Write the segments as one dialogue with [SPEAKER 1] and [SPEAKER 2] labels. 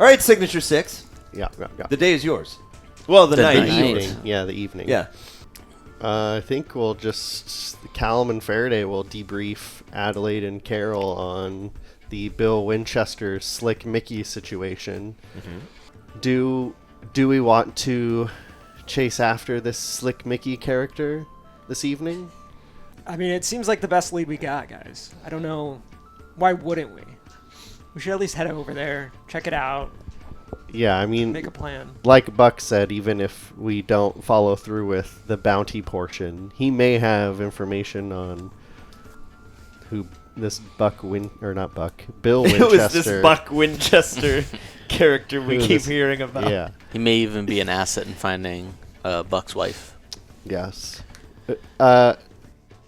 [SPEAKER 1] All right, Signature 6.
[SPEAKER 2] Yeah.
[SPEAKER 1] The day is yours. Well, the night.
[SPEAKER 2] The evening. Yeah, the evening.
[SPEAKER 1] Yeah.
[SPEAKER 2] I think we'll just Callum and Faraday will debrief Adelaide and Carrol on the Bill Winchester Slick Mickey situation. Mm-hmm. Do we want to chase after this Slick Mickey character this evening?
[SPEAKER 3] I mean, it seems like the best lead we got, guys. I don't know. Why wouldn't we? We should at least head over there, check it out.
[SPEAKER 2] Yeah, I mean,
[SPEAKER 3] make a plan.
[SPEAKER 2] Like Buck said, even if we don't follow through with the bounty portion, he may have information on who this Bill Winchester.
[SPEAKER 1] It was this Buck Winchester character we keep hearing about.
[SPEAKER 2] Yeah.
[SPEAKER 4] He may even be an asset in finding Buck's wife.
[SPEAKER 2] Yes.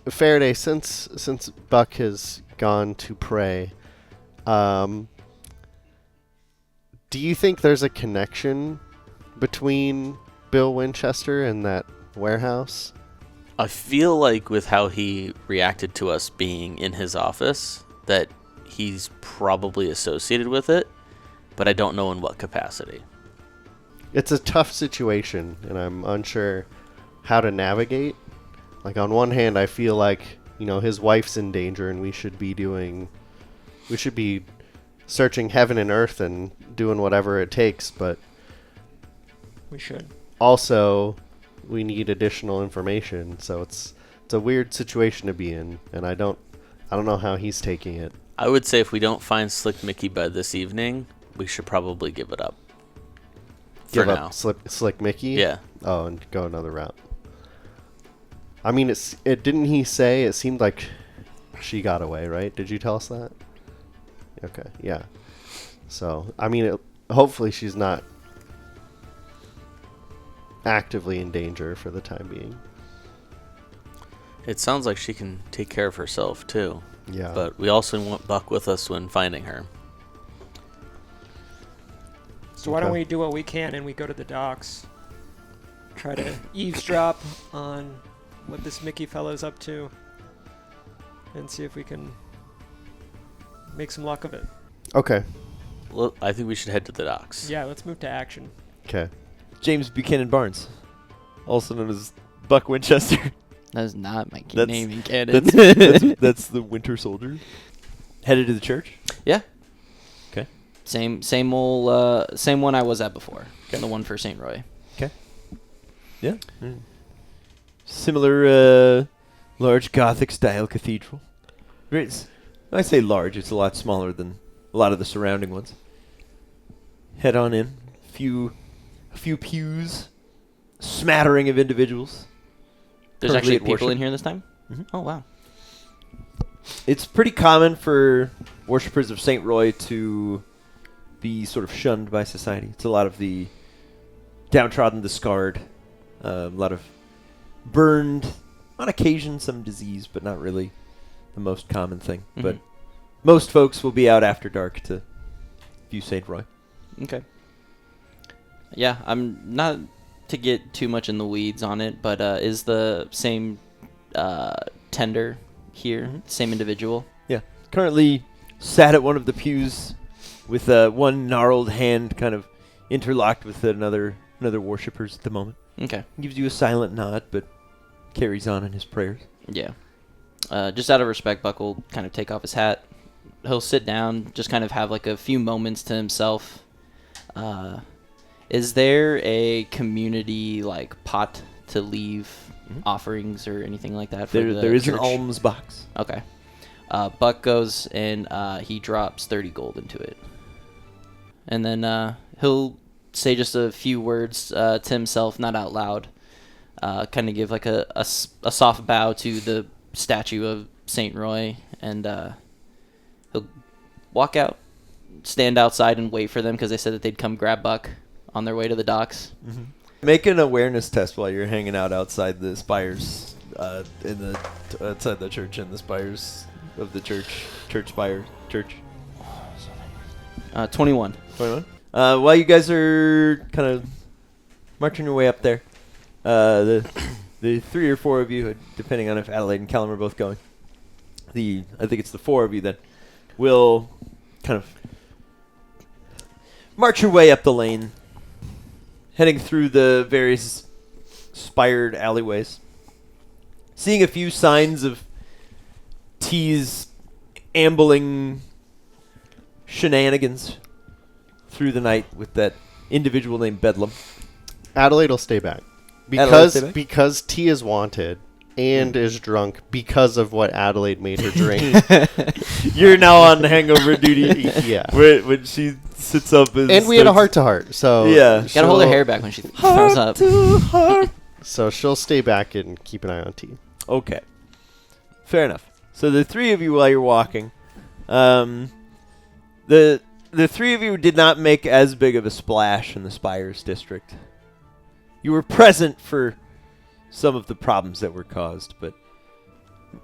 [SPEAKER 2] Faraday, since Buck has gone to pray, do you think there's a connection between Bill Winchester and that warehouse?
[SPEAKER 4] I feel like with how he reacted to us being in his office, that he's probably associated with it, but I don't know in what capacity.
[SPEAKER 2] It's a tough situation, and I'm unsure how to navigate. Like, on one hand, I feel like, his wife's in danger, and we should be searching heaven and earth and doing whatever it takes, but
[SPEAKER 3] we should.
[SPEAKER 2] Also, we need additional information, so it's a weird situation to be in, and I don't know how he's taking it.
[SPEAKER 4] I would say if we don't find Slick Mickey by this evening, we should probably give it up. For now.
[SPEAKER 2] Slick Mickey?
[SPEAKER 4] Yeah.
[SPEAKER 2] Oh, and go another route. I mean, didn't he say it seemed like she got away, right? Did you tell us that? Okay, yeah. So, I mean, hopefully she's not actively in danger for the time being.
[SPEAKER 4] It sounds like she can take care of herself, too.
[SPEAKER 2] Yeah.
[SPEAKER 4] But we also want Buck with us when finding her.
[SPEAKER 3] So why don't we do what we can and we go to the docks. Try to eavesdrop on what this Mickey fellow's up to. And see if we can make some luck of it.
[SPEAKER 2] Okay.
[SPEAKER 4] Well, I think we should head to the docks.
[SPEAKER 3] Yeah, let's move to action.
[SPEAKER 2] Okay.
[SPEAKER 1] James Buchanan Barnes, also known as Buck Winchester.
[SPEAKER 5] That's not my name in canon.
[SPEAKER 1] That's the Winter Soldier. Headed to the church?
[SPEAKER 5] Yeah.
[SPEAKER 1] Okay.
[SPEAKER 5] Same one I was at before. Okay. The one for St. Roy.
[SPEAKER 1] Okay. Yeah. Mm. Similar large Gothic style cathedral. When I say large, it's a lot smaller than a lot of the surrounding ones. Head on in. A few pews. Smattering of individuals.
[SPEAKER 5] There's actually people
[SPEAKER 1] worship.
[SPEAKER 5] in here this time?
[SPEAKER 1] Mm-hmm.
[SPEAKER 5] Oh, wow.
[SPEAKER 1] It's pretty common for worshippers of St. Roy to be sort of shunned by society. It's a lot of the downtrodden, the scarred, a lot of burned, on occasion some disease, but not really the most common thing. Mm-hmm. But most folks will be out after dark to view St. Roy.
[SPEAKER 5] Okay. Yeah, I'm not to get too much in the weeds on it, but is the same tender here, same individual?
[SPEAKER 1] Yeah. Currently sat at one of the pews with one gnarled hand kind of interlocked with another worshippers at the moment.
[SPEAKER 5] Okay.
[SPEAKER 1] Gives you a silent nod, but carries on in his prayers.
[SPEAKER 5] Yeah. Just out of respect, Buck will kind of take off his hat. He'll sit down, just kind of have like a few moments to himself. Is there a community like pot to leave offerings or anything like that?
[SPEAKER 1] There is an alms box.
[SPEAKER 5] Okay. Buck goes and he drops 30 gold into it. And then he'll say just a few words to himself, not out loud. Kind of give like a soft bow to the statue of St. Roy, and he'll walk out, stand outside and wait for them because they said that they'd come grab Buck on their way to the docks.
[SPEAKER 1] Mm-hmm. Make an awareness test while you're hanging out outside the spires, outside the church and the spires of the church spire church.
[SPEAKER 5] 21.
[SPEAKER 1] 21. While you guys are kind of marching your way up there, the 3 or 4 of you, depending on if Adelaide and Callum are both going, I think it's the 4 of you that will kind of march your way up the lane, heading through the various spired alleyways, seeing a few signs of T's ambling shenanigans through the night with that individual named Bedlam.
[SPEAKER 2] Adelaide will stay back.
[SPEAKER 1] Adelaide will stay back?
[SPEAKER 2] Because T is wanted and is drunk because of what Adelaide made her drink.
[SPEAKER 1] You're now on hangover duty.
[SPEAKER 2] Yeah.
[SPEAKER 1] When she sits up
[SPEAKER 2] And we had a heart-to-heart, so...
[SPEAKER 1] Yeah.
[SPEAKER 5] Gotta hold her hair back when she throws up.
[SPEAKER 2] So she'll stay back and keep an eye on T.
[SPEAKER 1] Okay. Fair enough. So the three of you, while you're walking, the three of you did not make as big of a splash in the Spires district. You were present for some of the problems that were caused, but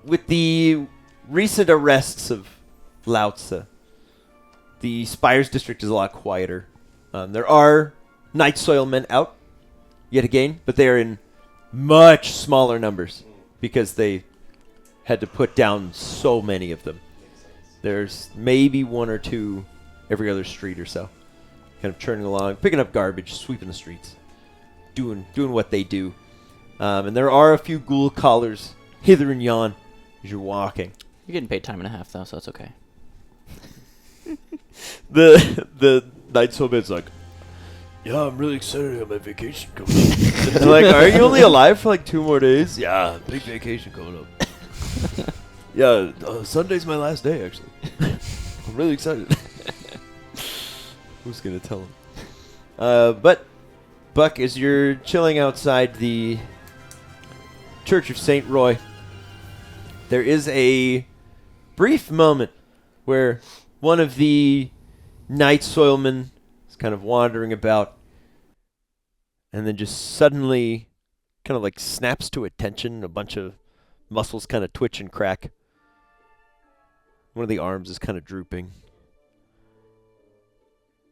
[SPEAKER 1] with the recent arrests of Lautza, the Spires district is a lot quieter. There are Night Soil men out, yet again, but they are in much smaller numbers because they had to put down so many of them. There's maybe one or two every other street or so, kind of churning along, picking up garbage, sweeping the streets, doing what they do. And there are a few ghoul collars hither and yon as you're walking.
[SPEAKER 5] You're getting paid time and a half, though, so it's okay.
[SPEAKER 1] The Night Soul man's like, yeah, I'm really excited to have my vacation coming up. They're like, are you only alive for like 2 more days? Yeah, big vacation coming up. Yeah, Sunday's my last day, actually. I'm really excited. Who's going to tell him? But, Buck, as you're chilling outside the Church of St. Roy, there is a brief moment where one of the Night Soilmen is kind of wandering about and then just suddenly kind of like snaps to attention. A bunch of muscles kind of twitch and crack. One of the arms is kind of drooping.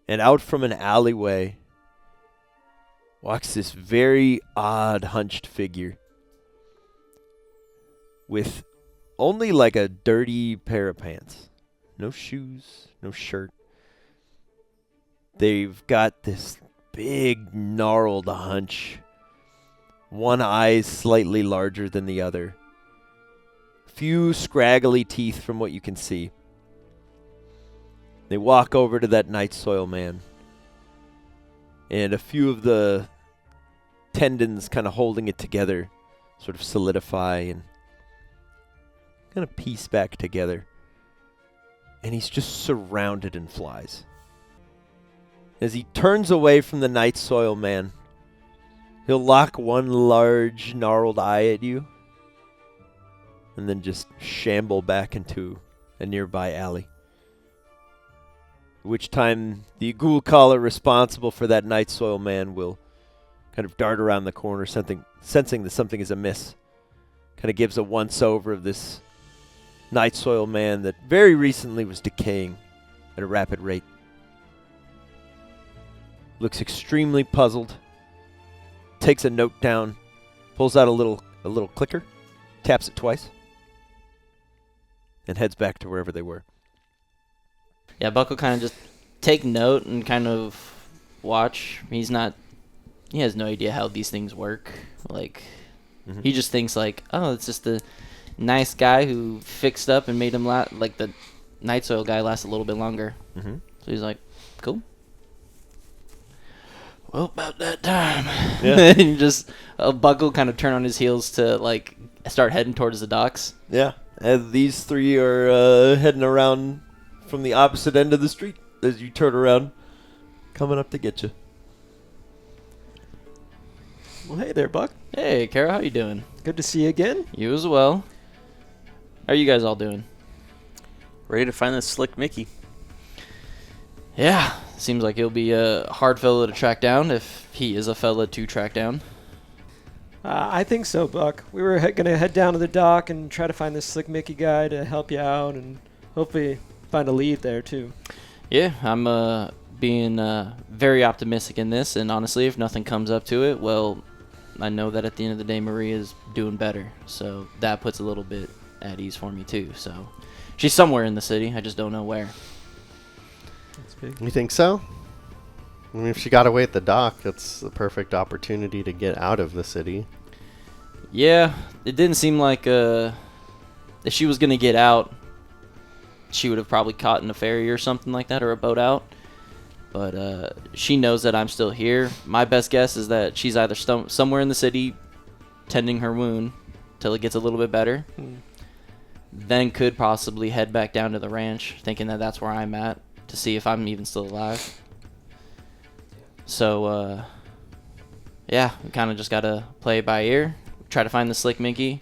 [SPEAKER 1] And out from an alleyway walks this very odd hunched figure with only like a dirty pair of pants. No shoes, no shirt. They've got this big gnarled hunch. One eye slightly larger than the other. Few scraggly teeth from what you can see. They walk over to that Night Soil man. And a few of the tendons kind of holding it together sort of solidify and kind of piece back together. And he's just surrounded in flies. As he turns away from the Night Soil man, he'll lock one large gnarled eye at you and then just shamble back into a nearby alley. At which time the ghoul caller responsible for that Night Soil man will kind of dart around the corner, sensing that something is amiss. Kind of gives a once-over of this Night Soil man that very recently was decaying at a rapid rate. Looks extremely puzzled. Takes a note down, pulls out a little clicker, taps it twice, and heads back to wherever they were.
[SPEAKER 5] Yeah, Buck will kind of just take note and kind of watch. He has no idea how these things work. Like, he just thinks like, oh, it's just a nice guy who fixed up and made him like the Night Soil guy last a little bit longer. So he's like, cool. Well, about that time. Yeah. And just Buck will kind of turn on his heels to like start heading towards the docks.
[SPEAKER 1] Yeah, and these three are heading around from the opposite end of the street as you turn around, coming up to get you.
[SPEAKER 3] Well, hey there, Buck.
[SPEAKER 5] Hey, Carrol, how you doing?
[SPEAKER 3] Good to see you again.
[SPEAKER 5] You as well. How are you guys all doing?
[SPEAKER 4] Ready to find this slick Mickey.
[SPEAKER 5] Yeah, seems like he'll be a hard fella to track down if he is a fella to track down.
[SPEAKER 3] I think so, Buck. We were going to head down to the dock and try to find this Slick Mickey guy to help you out and hopefully find a lead there, too.
[SPEAKER 5] Yeah, I'm being very optimistic in this, and honestly, if nothing comes up to it, well, I know that at the end of the day, Maria's doing better, so that puts a little bit at ease for me, too. So she's somewhere in the city. I just don't know where.
[SPEAKER 3] That's big.
[SPEAKER 2] You think so? I mean, if she got away at the dock, that's the perfect opportunity to get out of the city.
[SPEAKER 5] Yeah, it didn't seem like if she was going to get out, she would have probably caught in a ferry or something like that, or a boat out. But she knows that I'm still here. My best guess is that she's either somewhere in the city tending her wound till it gets a little bit better, then could possibly head back down to the ranch, thinking that that's where I'm at, to see if I'm even still alive. So, yeah, we kind of just got to play it by ear, try to find the Slick Mickey,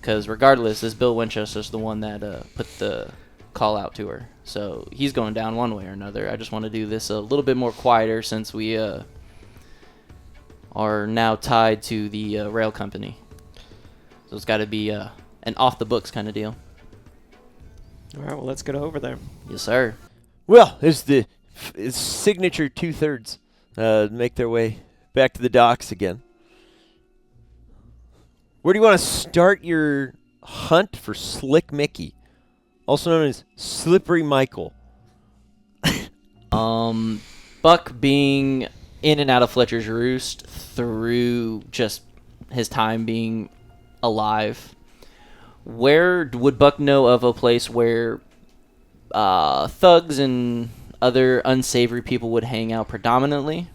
[SPEAKER 5] because regardless, this Bill Winchester's the one that put the call out to her. So he's going down one way or another. I just want to do this a little bit more quieter since we are now tied to the rail company. So it's got to be an off-the-books kind of deal.
[SPEAKER 3] All right, well, let's get over there.
[SPEAKER 5] Yes, sir.
[SPEAKER 1] Well, there's the signature 2/3 make their way back to the docks again. Where do you want to start your hunt for Slick Mickey, also known as Slippery Michael?
[SPEAKER 5] Buck being in and out of Fletcher's Roost through just his time being alive, where would Buck know of a place where thugs and other unsavory people would hang out predominantly?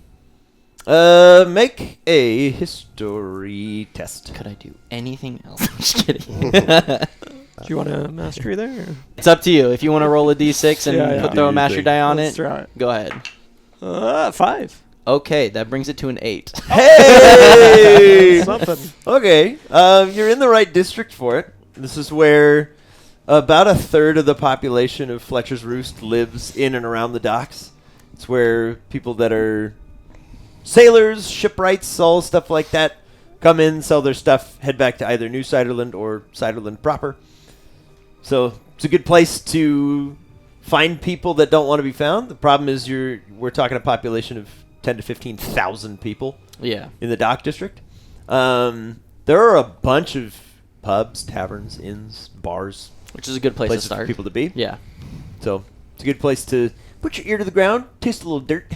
[SPEAKER 1] Make a history test.
[SPEAKER 5] Could I do anything else? I'm just kidding.
[SPEAKER 3] Do you want a mastery there? Or?
[SPEAKER 5] It's up to you. If you want to roll a d6 and
[SPEAKER 3] Yeah.
[SPEAKER 5] throw a mastery die on
[SPEAKER 3] Let's
[SPEAKER 5] it,
[SPEAKER 3] try it.
[SPEAKER 5] go ahead.
[SPEAKER 3] 5.
[SPEAKER 5] Okay, that brings it to an 8.
[SPEAKER 1] Hey!
[SPEAKER 3] Something.
[SPEAKER 1] Okay, you're in the right district for it. This is where about a third of the population of Fletcher's Roost lives in and around the docks. It's where people that are sailors, shipwrights, all stuff like that come in, sell their stuff, head back to either New Ciderland or Ciderland proper. So it's a good place to find people that don't want to be found. The problem is we're talking a population of 10 to 15,000 people
[SPEAKER 5] Yeah.
[SPEAKER 1] in the dock district. There are a bunch of pubs, taverns, inns, bars,
[SPEAKER 5] Which is a good place to
[SPEAKER 1] places for
[SPEAKER 5] start.
[SPEAKER 1] people to be.
[SPEAKER 5] Yeah.
[SPEAKER 1] So it's a good place to put your ear to the ground, taste a little dirt.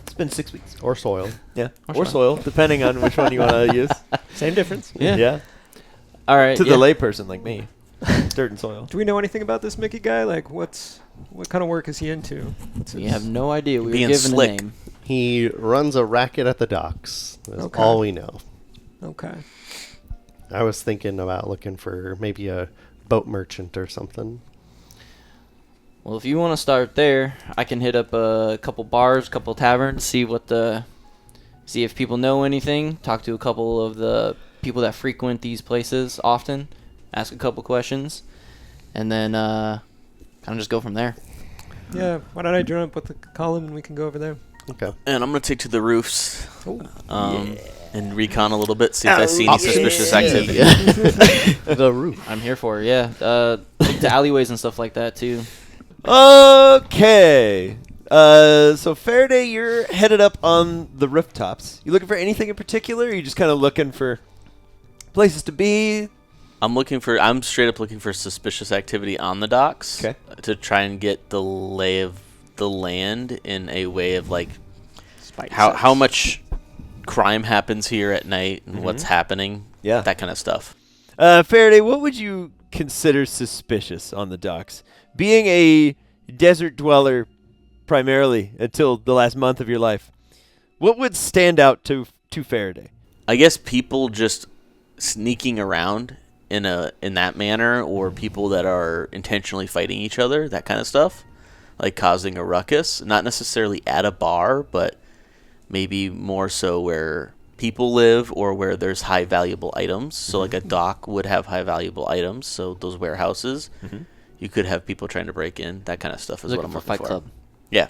[SPEAKER 1] It's been 6 weeks.
[SPEAKER 2] Or soil.
[SPEAKER 1] Yeah,
[SPEAKER 5] Or
[SPEAKER 1] or soil, depending on which one you want to use.
[SPEAKER 3] Same difference.
[SPEAKER 5] Yeah. All right.
[SPEAKER 1] To the layperson like me, dirt and soil.
[SPEAKER 3] Do we know anything about this Mickey guy? Like, what kind of work is he into? What's
[SPEAKER 5] We
[SPEAKER 3] his-
[SPEAKER 5] have no idea. We were
[SPEAKER 4] Being
[SPEAKER 5] given
[SPEAKER 4] slick.
[SPEAKER 5] a name.
[SPEAKER 2] He runs a racket at the docks. That's
[SPEAKER 3] Okay.
[SPEAKER 2] all we know.
[SPEAKER 3] Okay.
[SPEAKER 2] I was thinking about looking for maybe a boat merchant or something.
[SPEAKER 5] Well, if you want to start there, I can hit up a couple bars, couple taverns, see if people know anything. Talk to a couple of the people that frequent these places often. Ask a couple questions, and then kind of just go from there.
[SPEAKER 3] Yeah. Why don't I join up with the Callum and we can go over there?
[SPEAKER 2] Okay.
[SPEAKER 4] And I'm going to take to the roofs
[SPEAKER 3] Oh.
[SPEAKER 4] and recon a little bit, see if I see any
[SPEAKER 2] Option
[SPEAKER 4] suspicious
[SPEAKER 2] C.
[SPEAKER 4] activity.
[SPEAKER 2] The roof.
[SPEAKER 5] I'm here for it, yeah. The alleyways and stuff like that, too.
[SPEAKER 1] Okay. So Faraday, you're headed up on the rooftops. You looking for anything in particular? Or are you just kind of looking for places to be?
[SPEAKER 4] I'm straight up looking for suspicious activity on the docks.
[SPEAKER 1] Okay.
[SPEAKER 4] To try and get the lay of the land in a way of like
[SPEAKER 3] Spidey
[SPEAKER 4] how
[SPEAKER 3] sense.
[SPEAKER 4] much crime happens here at night and what's happening.
[SPEAKER 1] Yeah.
[SPEAKER 4] That kind of stuff.
[SPEAKER 1] Faraday, what would you consider suspicious on the docks? Being a desert dweller primarily until the last month of your life, what would stand out to Faraday?
[SPEAKER 4] I guess people just sneaking around in that manner, or people that are intentionally fighting each other, that kind of stuff, like causing a ruckus. Not necessarily at a bar, but maybe more so where people live or where there's high valuable items. So like a dock would have high valuable items. So those warehouses, you could have people trying to break in. That kind of stuff is what
[SPEAKER 5] Looking
[SPEAKER 4] I'm
[SPEAKER 5] for
[SPEAKER 4] looking
[SPEAKER 5] Fight
[SPEAKER 4] for.
[SPEAKER 5] Club.
[SPEAKER 4] Yeah.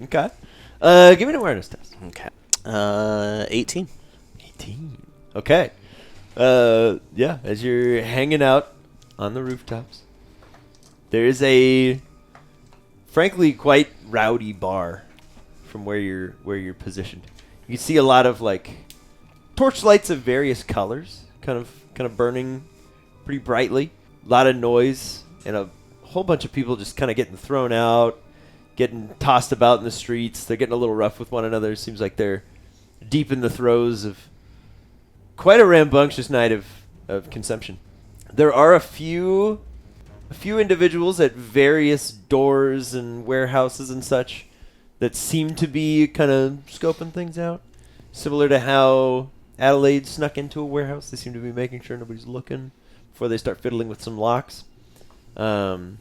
[SPEAKER 1] Okay. Give me an awareness test.
[SPEAKER 4] Okay. 18.
[SPEAKER 1] 18. Okay. Yeah, as you're hanging out on the rooftops, there is a frankly quite rowdy bar from where you're positioned. You see a lot of like torchlights of various colors kind of burning pretty brightly. A lot of noise and a whole bunch of people just kind of getting thrown out. getting tossed about in the streets. They're getting a little rough with one another. Seems like they're deep in the throes of quite a rambunctious night of consumption. There are a few individuals at various doors and warehouses and such that seem to be kind of scoping things out. Similar to how Adelaide snuck into a warehouse. They seem to be making sure nobody's looking before they start fiddling with some locks. Outside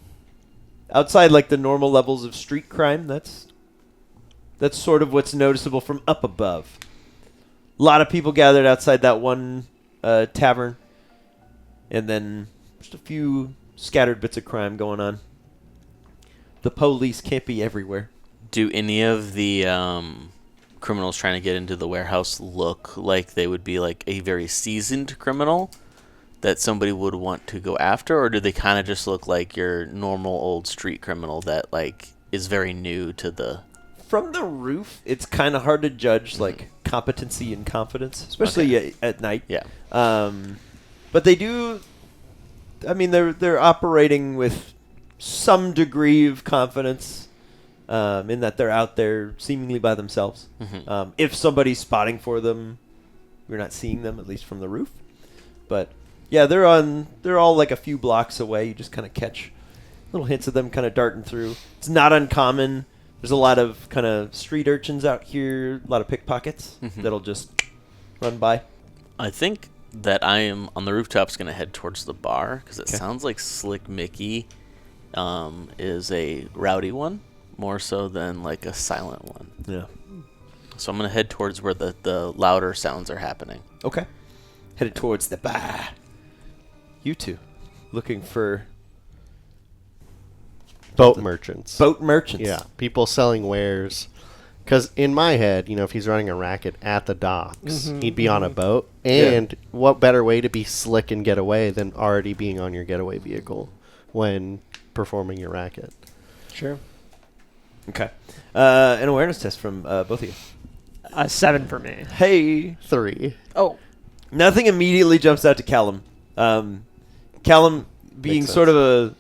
[SPEAKER 1] like the normal levels of street crime, that's sort of what's noticeable from up above. A lot of people gathered outside that one tavern, and then just a few scattered bits of crime going on. The police can't be everywhere.
[SPEAKER 4] Do any of the criminals trying to get into the warehouse look like they would be like a very seasoned criminal that somebody would want to go after, or do they kind of just look like your normal old street criminal that like is very new to the...
[SPEAKER 1] From the roof, it's kind of hard to judge like competency and confidence, especially at night.
[SPEAKER 4] Yeah.
[SPEAKER 1] But they do. I mean, they're operating with some degree of confidence in that they're out there seemingly by themselves.
[SPEAKER 4] Mm-hmm.
[SPEAKER 1] If somebody's spotting for them, you're not seeing them, at least from the roof. But yeah, they're all like a few blocks away. You just kind of catch little hints of them kind of darting through. It's not uncommon. There's a lot of kind of street urchins out here, a lot of pickpockets that'll just run by.
[SPEAKER 4] I think that I am on the rooftops going to head towards the bar because it sounds like Slick Mickey is a rowdy one more so than like a silent one.
[SPEAKER 1] Yeah.
[SPEAKER 4] So I'm going to head towards where the louder sounds are happening.
[SPEAKER 1] Okay. Headed towards the bar. You two looking for
[SPEAKER 2] Boat merchants.
[SPEAKER 1] boat merchants.
[SPEAKER 2] Yeah, people selling wares. Because in my head, if he's running a racket at the docks, he'd be on a boat. And what better way to be slick and get away than already being on your getaway vehicle when performing your racket?
[SPEAKER 3] Sure.
[SPEAKER 1] Okay. An awareness test from both of you.
[SPEAKER 3] 7 for me.
[SPEAKER 1] Hey.
[SPEAKER 2] 3.
[SPEAKER 3] Oh.
[SPEAKER 1] Nothing immediately jumps out to Callum. Callum being
[SPEAKER 2] Makes
[SPEAKER 1] sort of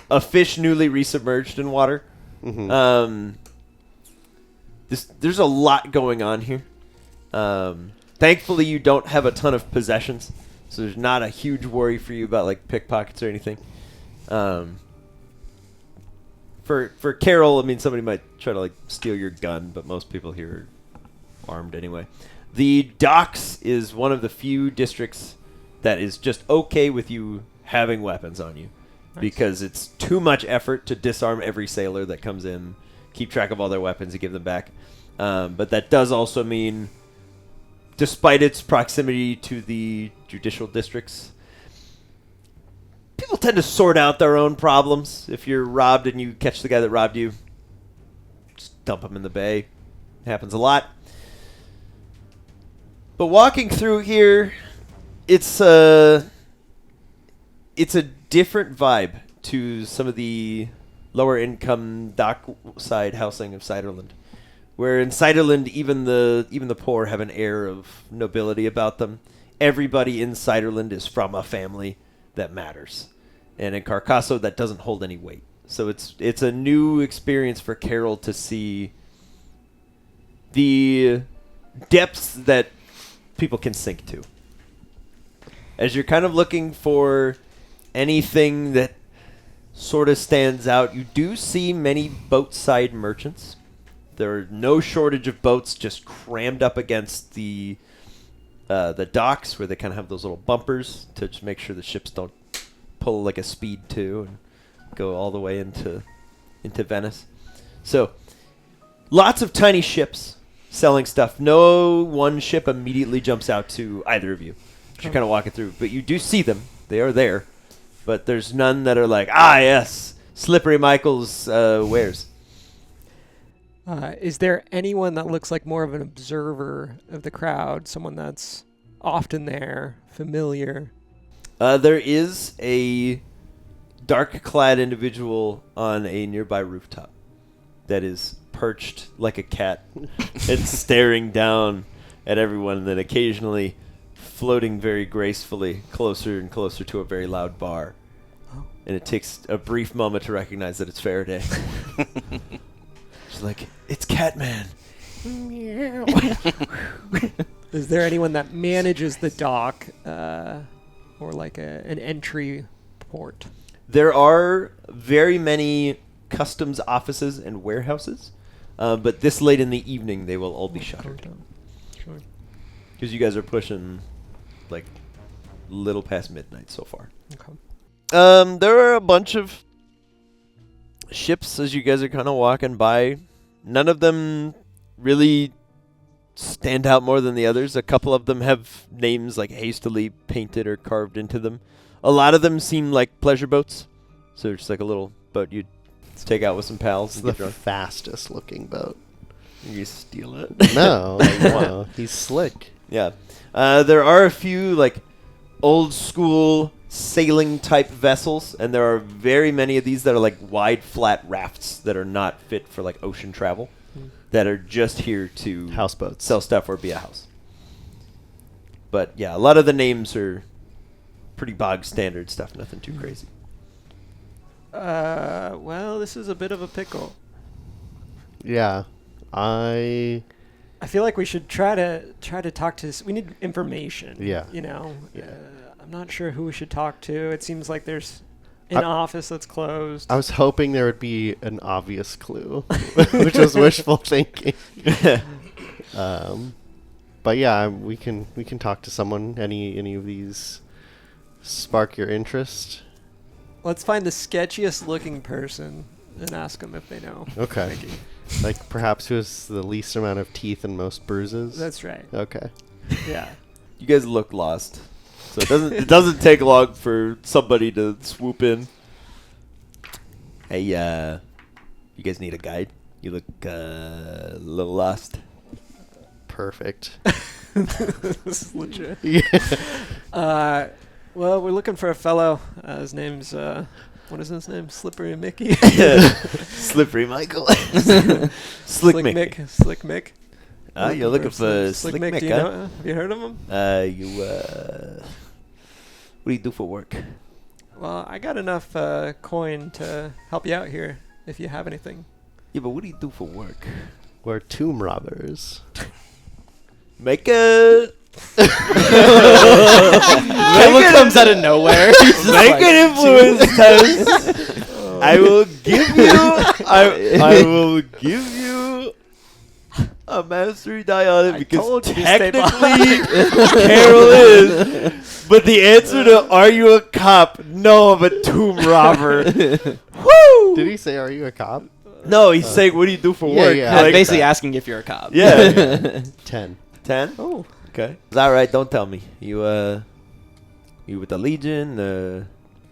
[SPEAKER 1] a fish newly resubmerged in water.
[SPEAKER 2] Mm-hmm.
[SPEAKER 1] There's a lot going on here. Thankfully, you don't have a ton of possessions, so there's not a huge worry for you about like pickpockets or anything. For Carrol, I mean, somebody might try to like steal your gun, but most people here are armed anyway. The docks is one of the few districts that is just okay with you having weapons on you. Nice. Because it's too much effort to disarm every sailor that comes in, keep track of all their weapons and give them back. But that does also mean, despite its proximity to the judicial districts, people tend to sort out their own problems. If you're robbed and you catch the guy that robbed you, just dump him in the bay. It happens a lot. But walking through here, it's a different vibe to some of the lower income dock side housing of Ciderland, where in Ciderland even the poor have an air of nobility about them. Everybody in Ciderland is from a family that matters, and in Carcasso that doesn't hold any weight. So it's a new experience for Carrol to see the depths that people can sink to. As you're kind of looking for anything that sort of stands out, you do see many boatside merchants. There are no shortage of boats just crammed up against the docks where they kind of have those little bumpers to just make sure the ships don't pull like a Speed 2 and go all the way into Venice. So lots of tiny ships selling stuff. No one ship immediately jumps out to either of you. You're kind of walking through, but you do see them. They are there. But there's none that are like, yes, Slippery Michael's wares.
[SPEAKER 3] Is there anyone that looks like more of an observer of the crowd? Someone that's often there, familiar?
[SPEAKER 1] There is a dark-clad individual on a nearby rooftop that is perched like a cat and staring down at everyone, and then occasionally floating very gracefully closer and closer to a very loud bar. And it takes a brief moment to recognize that it's Faraday. He's like, it's Catman.
[SPEAKER 3] Is there anyone that manages the dock, or like an entry port?
[SPEAKER 1] There are very many customs offices and warehouses, but this late in the evening they will all be shuttered.
[SPEAKER 3] Sure.
[SPEAKER 1] Because you guys are pushing like little past midnight so far.
[SPEAKER 3] Okay.
[SPEAKER 1] There are a bunch of ships as you guys are kind of walking by. None of them really stand out more than the others. A couple of them have names like hastily painted or carved into them. A lot of them seem like pleasure boats. So they're just like a little boat you'd take out with some pals
[SPEAKER 2] It's
[SPEAKER 1] and
[SPEAKER 2] the
[SPEAKER 1] get drunk.
[SPEAKER 2] fastest looking boat.
[SPEAKER 1] You steal it.
[SPEAKER 2] No, no, he's slick.
[SPEAKER 1] Yeah. There are a few like old school sailing type vessels, and there are very many of these that are like wide flat rafts that are not fit for like ocean travel, that are just here to
[SPEAKER 2] Houseboats.
[SPEAKER 1] sell stuff or be a house. But yeah, a lot of the names are pretty bog standard stuff, nothing too crazy.
[SPEAKER 3] Well, this is a bit of a pickle.
[SPEAKER 2] Yeah, I
[SPEAKER 3] feel like we should try to talk to. We need information.
[SPEAKER 2] Yeah.
[SPEAKER 3] You know.
[SPEAKER 2] Yeah.
[SPEAKER 3] I'm not sure who we should talk to. It seems like there's an office that's closed.
[SPEAKER 2] I was hoping there would be an obvious clue, which was wishful thinking. But yeah, we can talk to someone. Any of these spark your interest?
[SPEAKER 3] Let's find the sketchiest looking person and ask them if they know.
[SPEAKER 2] Okay. Like perhaps who has the least amount of teeth and most bruises?
[SPEAKER 3] That's right.
[SPEAKER 2] Okay.
[SPEAKER 3] Yeah.
[SPEAKER 1] You guys look lost, so it doesn't take long for somebody to swoop in. Hey, you guys need a guide? You look a little lost.
[SPEAKER 2] Perfect.
[SPEAKER 3] This is legit.
[SPEAKER 2] Yeah.
[SPEAKER 3] Well, we're looking for a fellow. His name's what is his name? Slippery Mickey.
[SPEAKER 1] Slippery Michael. Slick Mick.
[SPEAKER 3] Slick Mick.
[SPEAKER 1] You're looking for Slick Mick,
[SPEAKER 3] Do you
[SPEAKER 1] huh?
[SPEAKER 3] know? Have you heard of him?
[SPEAKER 1] What do you do for work?
[SPEAKER 3] Well, I got enough coin to help you out here if you have anything.
[SPEAKER 1] Yeah, but what do you do for work?
[SPEAKER 2] We're tomb robbers.
[SPEAKER 1] Make a...
[SPEAKER 5] Callum comes out of nowhere.
[SPEAKER 1] Make an influence test. I will give you... I will give you a mastery die on it
[SPEAKER 3] I
[SPEAKER 1] because
[SPEAKER 3] told you to stay
[SPEAKER 1] technically Carrol is. But the answer to are you a cop? No, I'm a tomb robber. Woo!
[SPEAKER 2] Did he say, "Are you a cop"?
[SPEAKER 1] No, he's saying, what do you do for
[SPEAKER 2] Yeah,
[SPEAKER 1] work?
[SPEAKER 2] yeah.
[SPEAKER 5] I'm
[SPEAKER 1] Like,
[SPEAKER 5] basically asking if you're a cop.
[SPEAKER 1] Yeah.
[SPEAKER 2] 10.
[SPEAKER 1] 10?
[SPEAKER 3] Oh.
[SPEAKER 1] Okay. Is that right? Don't tell me. You with the Legion?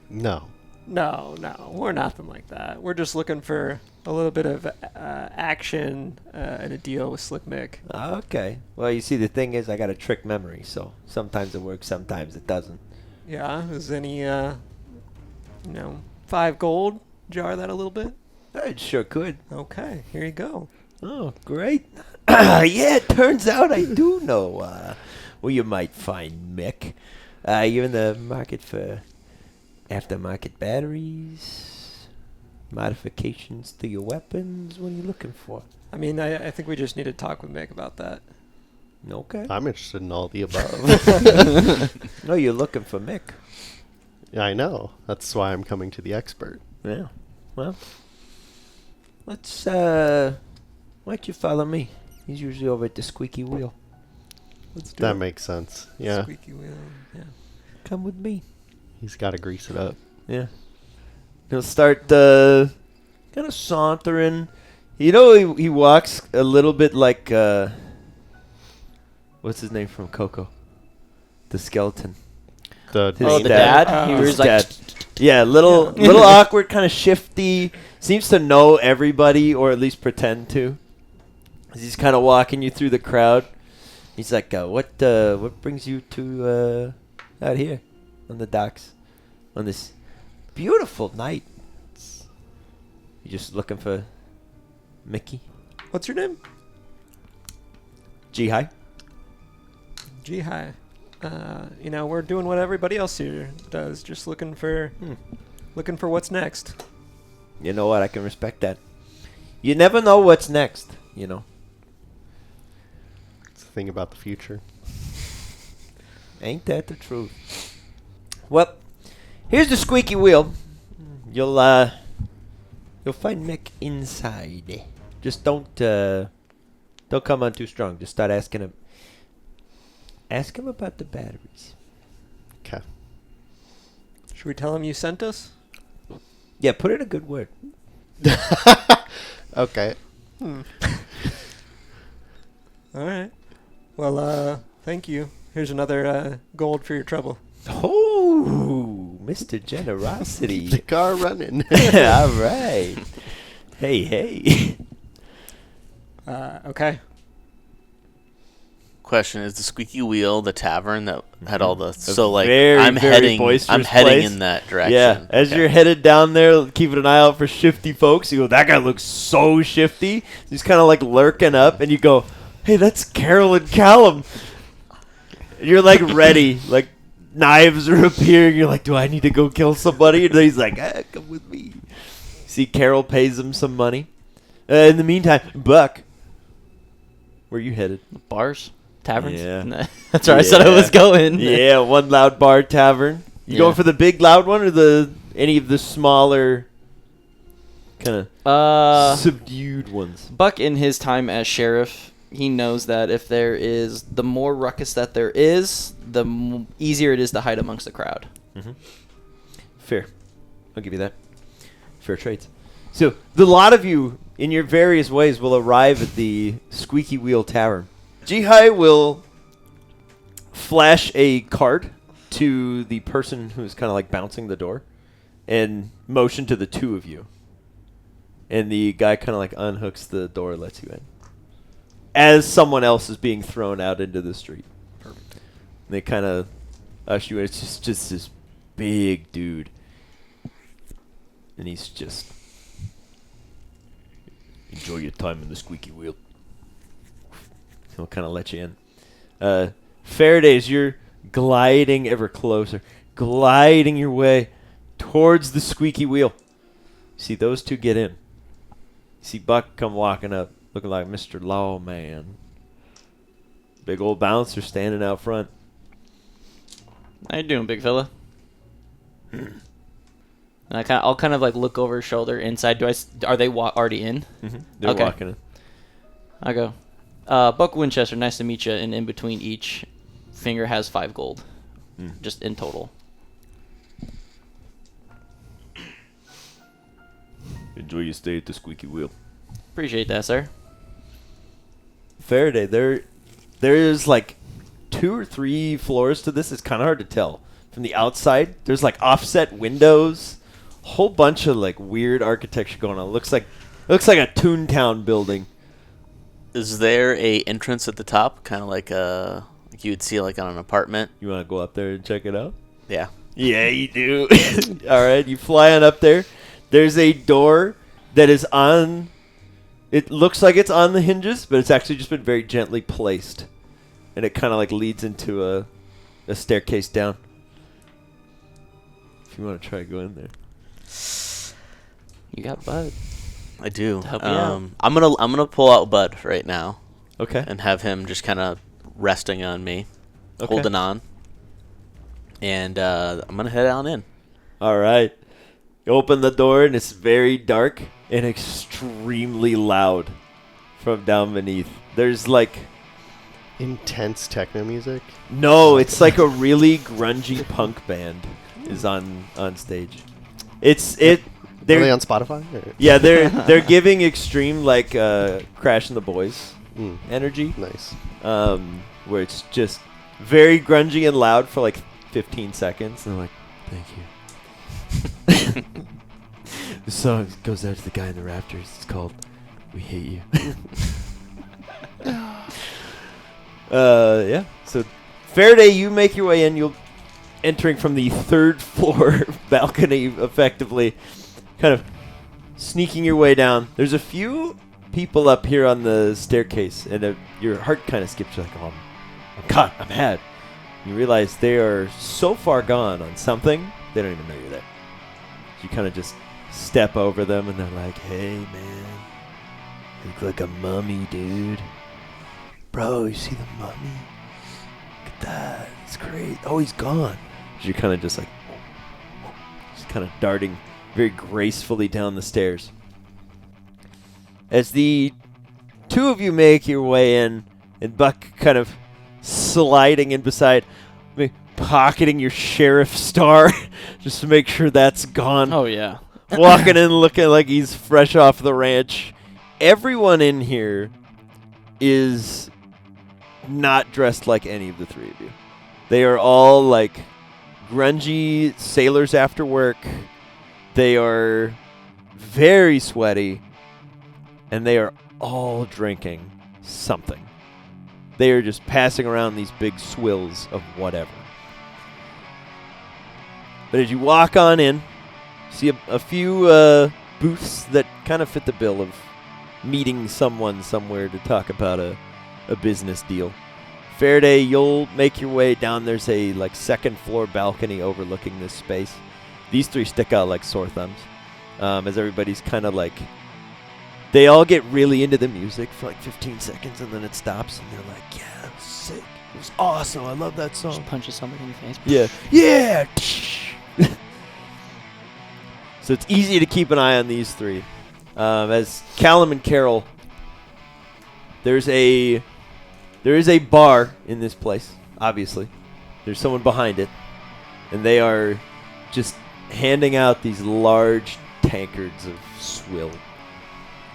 [SPEAKER 2] No.
[SPEAKER 3] No, we're nothing like that. We're just looking for a little bit of action and a deal with Slick Mick.
[SPEAKER 1] Okay. Well, you see, the thing is, I got a trick memory, so sometimes it works, sometimes it doesn't.
[SPEAKER 3] Yeah, is any 5 gold jar that a little bit?
[SPEAKER 1] I sure could.
[SPEAKER 3] Okay, here you go.
[SPEAKER 1] Oh, great. Yeah, it turns out I do know where you might find Mick. You're in the market for aftermarket batteries, modifications to your weapons. What are you looking for?
[SPEAKER 3] I mean, I think we just need to talk with Mick about that.
[SPEAKER 1] Okay.
[SPEAKER 2] I'm interested in all the above.
[SPEAKER 1] No, you're looking for Mick.
[SPEAKER 2] Yeah, I know. That's why I'm coming to the expert.
[SPEAKER 1] Yeah. Well, let's, why don't you follow me? He's usually over at the squeaky wheel.
[SPEAKER 3] Let's do
[SPEAKER 2] That
[SPEAKER 3] it.
[SPEAKER 2] makes sense. Yeah.
[SPEAKER 3] Squeaky wheel. Yeah.
[SPEAKER 1] Come with me.
[SPEAKER 2] He's got to grease it up.
[SPEAKER 1] Yeah. He'll start kind of sauntering. You know, he walks a little bit like, what's his name from Coco? The skeleton.
[SPEAKER 2] The
[SPEAKER 1] His
[SPEAKER 5] Oh, the
[SPEAKER 1] dad.
[SPEAKER 5] dad? He
[SPEAKER 3] His
[SPEAKER 5] was like,
[SPEAKER 1] dad. Yeah, little awkward, kind of shifty. Seems to know everybody, or at least pretend to. He's kind of walking you through the crowd. He's like, what brings you to out here on the docks on this beautiful night? You just looking for Mickey?
[SPEAKER 3] What's your name?
[SPEAKER 1] G-High?
[SPEAKER 3] G-High. We're doing what everybody else here does, just looking for what's next.
[SPEAKER 1] You know what? I can respect that. You never know what's next, you know.
[SPEAKER 2] It's the thing about the future.
[SPEAKER 1] Ain't that the truth? Well, here's the squeaky wheel. You'll find Mick inside. Just don't come on too strong. Just start asking him. Ask him about the batteries.
[SPEAKER 2] Okay.
[SPEAKER 3] Should we tell him you sent us?
[SPEAKER 1] Yeah, put in a good word.
[SPEAKER 2] Okay.
[SPEAKER 3] All right. Well, thank you. Here's another gold for your trouble.
[SPEAKER 1] Oh, Mr. Generosity.
[SPEAKER 2] Keep the car running.
[SPEAKER 1] All right. Hey.
[SPEAKER 3] Okay.
[SPEAKER 4] Question: is the Squeaky Wheel the tavern that had all the?
[SPEAKER 1] A
[SPEAKER 4] So like,
[SPEAKER 1] very,
[SPEAKER 4] I'm
[SPEAKER 1] very
[SPEAKER 4] heading
[SPEAKER 1] boisterous place.
[SPEAKER 4] in that direction.
[SPEAKER 1] Yeah, as
[SPEAKER 4] Okay.
[SPEAKER 1] you're headed down there, keeping an eye out for shifty folks, you go, that guy looks so shifty. He's kind of like lurking up, and you go, hey, that's Carrol and Callum. And you're like ready, like knives are appearing. You're like, do I need to go kill somebody? And he's like, come with me. See, Carrol pays him some money. In the meantime, Buck, where you headed?
[SPEAKER 5] Bars? Taverns?
[SPEAKER 1] Yeah.
[SPEAKER 5] That's where I said I was going.
[SPEAKER 1] Yeah, one loud bar tavern. You going for the big loud one or any of the smaller kind of subdued ones?
[SPEAKER 5] Buck, in his time as sheriff, he knows that if there is, the more ruckus that there is, the easier it is to hide amongst the crowd.
[SPEAKER 1] Mm-hmm. Fair. I'll give you that. Fair trades. So, the lot of you, in your various ways, will arrive at the Squeaky Wheel Tavern. Jihai will flash a card to the person who's kind of like bouncing the door and motion to the two of you. And the guy kind of like unhooks the door and lets you in. As someone else is being thrown out into the street. Perfect. And they kind of usher you in. It's just this big dude. And he's just... Enjoy your time in the Squeaky Wheel. He'll kind of let you in. Faraday, as you're gliding ever closer, gliding your way towards the Squeaky Wheel. See those two get in. See Buck come walking up, looking like Mr. Lawman. Big old bouncer standing out front.
[SPEAKER 5] How you doing, big fella? And I'll kind of like look over his shoulder inside. Are they already in?
[SPEAKER 1] Mm-hmm. They're
[SPEAKER 5] Okay.
[SPEAKER 1] walking in.
[SPEAKER 5] I go, Buck Winchester, nice to meet you. And in between each finger has 5 gold, just in total.
[SPEAKER 1] Enjoy your stay at the Squeaky Wheel.
[SPEAKER 5] Appreciate that, sir.
[SPEAKER 1] Faraday, there's like 2 or 3 floors to this. It's kind of hard to tell from the outside. There's like offset windows, a whole bunch of like weird architecture going on. Looks like a Toontown building.
[SPEAKER 4] Is there a entrance at the top, kind of like you would see like on an apartment?
[SPEAKER 1] You want to go up there and check it out?
[SPEAKER 4] Yeah.
[SPEAKER 1] Yeah, you do. All right, you fly on up there. There's a door that is on. It looks like it's on the hinges, but it's actually just been very gently placed, and it kind of like leads into a staircase down. If you want to try to go in there.
[SPEAKER 5] You got Bud.
[SPEAKER 4] I do.
[SPEAKER 5] To help you out.
[SPEAKER 4] I'm gonna pull out Bud right now
[SPEAKER 1] Okay.
[SPEAKER 4] and have him just kind of resting on me,
[SPEAKER 1] Okay.
[SPEAKER 4] holding on, and I'm gonna head on in.
[SPEAKER 1] All right. You open the door, and it's very dark and extremely loud from down beneath. There's like...
[SPEAKER 2] Intense techno music.
[SPEAKER 1] No, it's like a really grungy punk band is on stage.
[SPEAKER 2] Are they
[SPEAKER 1] They're
[SPEAKER 2] on Spotify? Or?
[SPEAKER 1] yeah, they're giving extreme like Crash and the Boys energy.
[SPEAKER 2] Nice.
[SPEAKER 1] Where it's just very grungy and loud for like 15 seconds, and they're like, "Thank you." The song goes out to the guy in the rafters. It's called "We Hate You." Yeah. So, Faraday, you make your way in. You'll entering from the 3rd floor balcony, effectively, kind of sneaking your way down. There's a few people up here on the staircase, and your heart kind of skips. You're like, "Oh, God, I'm mad." You realize they are so far gone on something they don't even know you're there. You kind of just step over them, and they're like, "Hey, man, You look like a mummy, dude. Bro, you see the mummy? Look at that. It's great. Oh, he's gone. You're kind of just kind of darting very gracefully down the stairs. As the two of you make your way in, and Buck kind of sliding in beside, pocketing your sheriff star just to make sure that's gone.
[SPEAKER 5] Oh, yeah.
[SPEAKER 1] Walking in looking like he's fresh off the ranch. Everyone in here is not dressed like any of the three of you. They are all like grungy sailors after work. They are very sweaty, and they are all drinking something. They are just passing around these big swills of whatever. But as you walk on in, see a few booths that kind of fit the bill of meeting someone somewhere to talk about a business deal. Faraday, you'll make your way down. There's a second floor balcony overlooking this space. These three stick out like sore thumbs, as everybody's kind of they all get really into the music for 15 seconds, and then it stops, and they're like, yeah, it was sick. It was awesome. I love that song.
[SPEAKER 5] Just punches somebody in the face.
[SPEAKER 1] Yeah. Yeah! So it's easy to keep an eye on these three. As Callum and Carrol, there is a bar in this place, obviously. There's someone behind it, and they are just handing out these large tankards of swill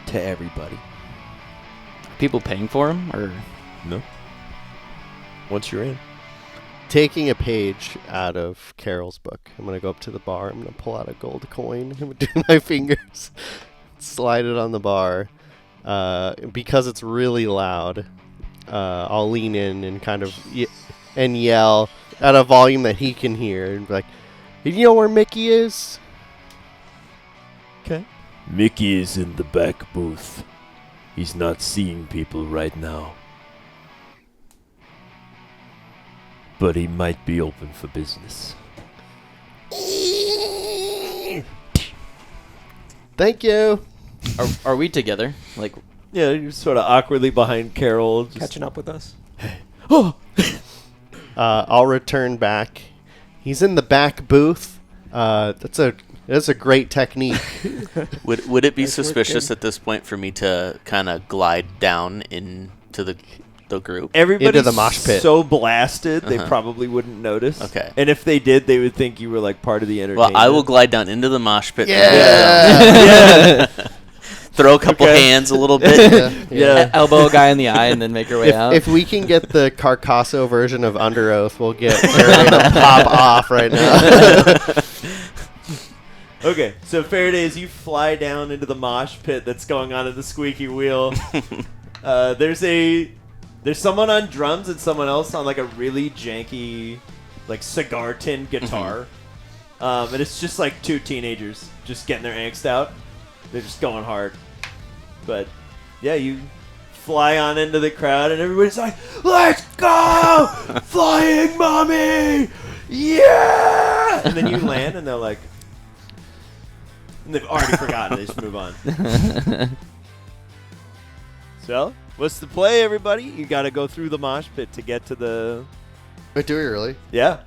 [SPEAKER 1] to everybody.
[SPEAKER 5] Are people paying for them, or
[SPEAKER 1] No. Once you're in.
[SPEAKER 2] Taking a page out of Carol's book, I'm going to go up to the bar. I'm going to pull out a gold coin. I'm going to do my fingers, slide it on the bar. Because it's really loud, I'll lean in and kind of and yell at a volume that he can hear. And be like, you know where Mickey is?
[SPEAKER 1] Okay.
[SPEAKER 6] Mickey is in the back booth. He's not seeing people right now. But he might be open for business.
[SPEAKER 2] Thank you.
[SPEAKER 5] are we together?
[SPEAKER 1] Yeah, you're sort of awkwardly behind Carrol. Just
[SPEAKER 3] Catching up with us.
[SPEAKER 2] I'll return back. He's in the back booth. That's a great technique.
[SPEAKER 4] Would it be
[SPEAKER 3] Nice work,
[SPEAKER 4] suspicious
[SPEAKER 3] Tim.
[SPEAKER 4] at this point for me to kind of glide down into the group?
[SPEAKER 1] Everybody's
[SPEAKER 2] Into the mosh pit.
[SPEAKER 1] so blasted, they
[SPEAKER 4] Uh-huh.
[SPEAKER 1] probably wouldn't notice.
[SPEAKER 4] Okay.
[SPEAKER 1] And if they did, they would think you were part of the entertainment.
[SPEAKER 4] Well, I will glide down into the mosh pit.
[SPEAKER 1] Yeah.
[SPEAKER 4] Throw a couple
[SPEAKER 1] Okay.
[SPEAKER 4] hands a little bit.
[SPEAKER 1] Yeah.
[SPEAKER 5] elbow a guy in the eye and then make our way out?
[SPEAKER 2] If we can get the Carcasso version of Under Oath, we'll get Faraday to pop off right now.
[SPEAKER 1] Okay, so Faraday, as you fly down into the mosh pit that's going on in the squeaky wheel, there's someone on drums and someone else on a really janky cigar tin guitar. And it's just two teenagers just getting their angst out. They're just going hard. But yeah, you fly on into the crowd and everybody's like, "Let's go! Flying mommy! Yeah!" And then you land and they're like, and they've already forgotten. They just move on. So, what's the play, everybody? You got to go through the mosh pit to get to the...
[SPEAKER 2] Wait, do we really?
[SPEAKER 1] Yeah.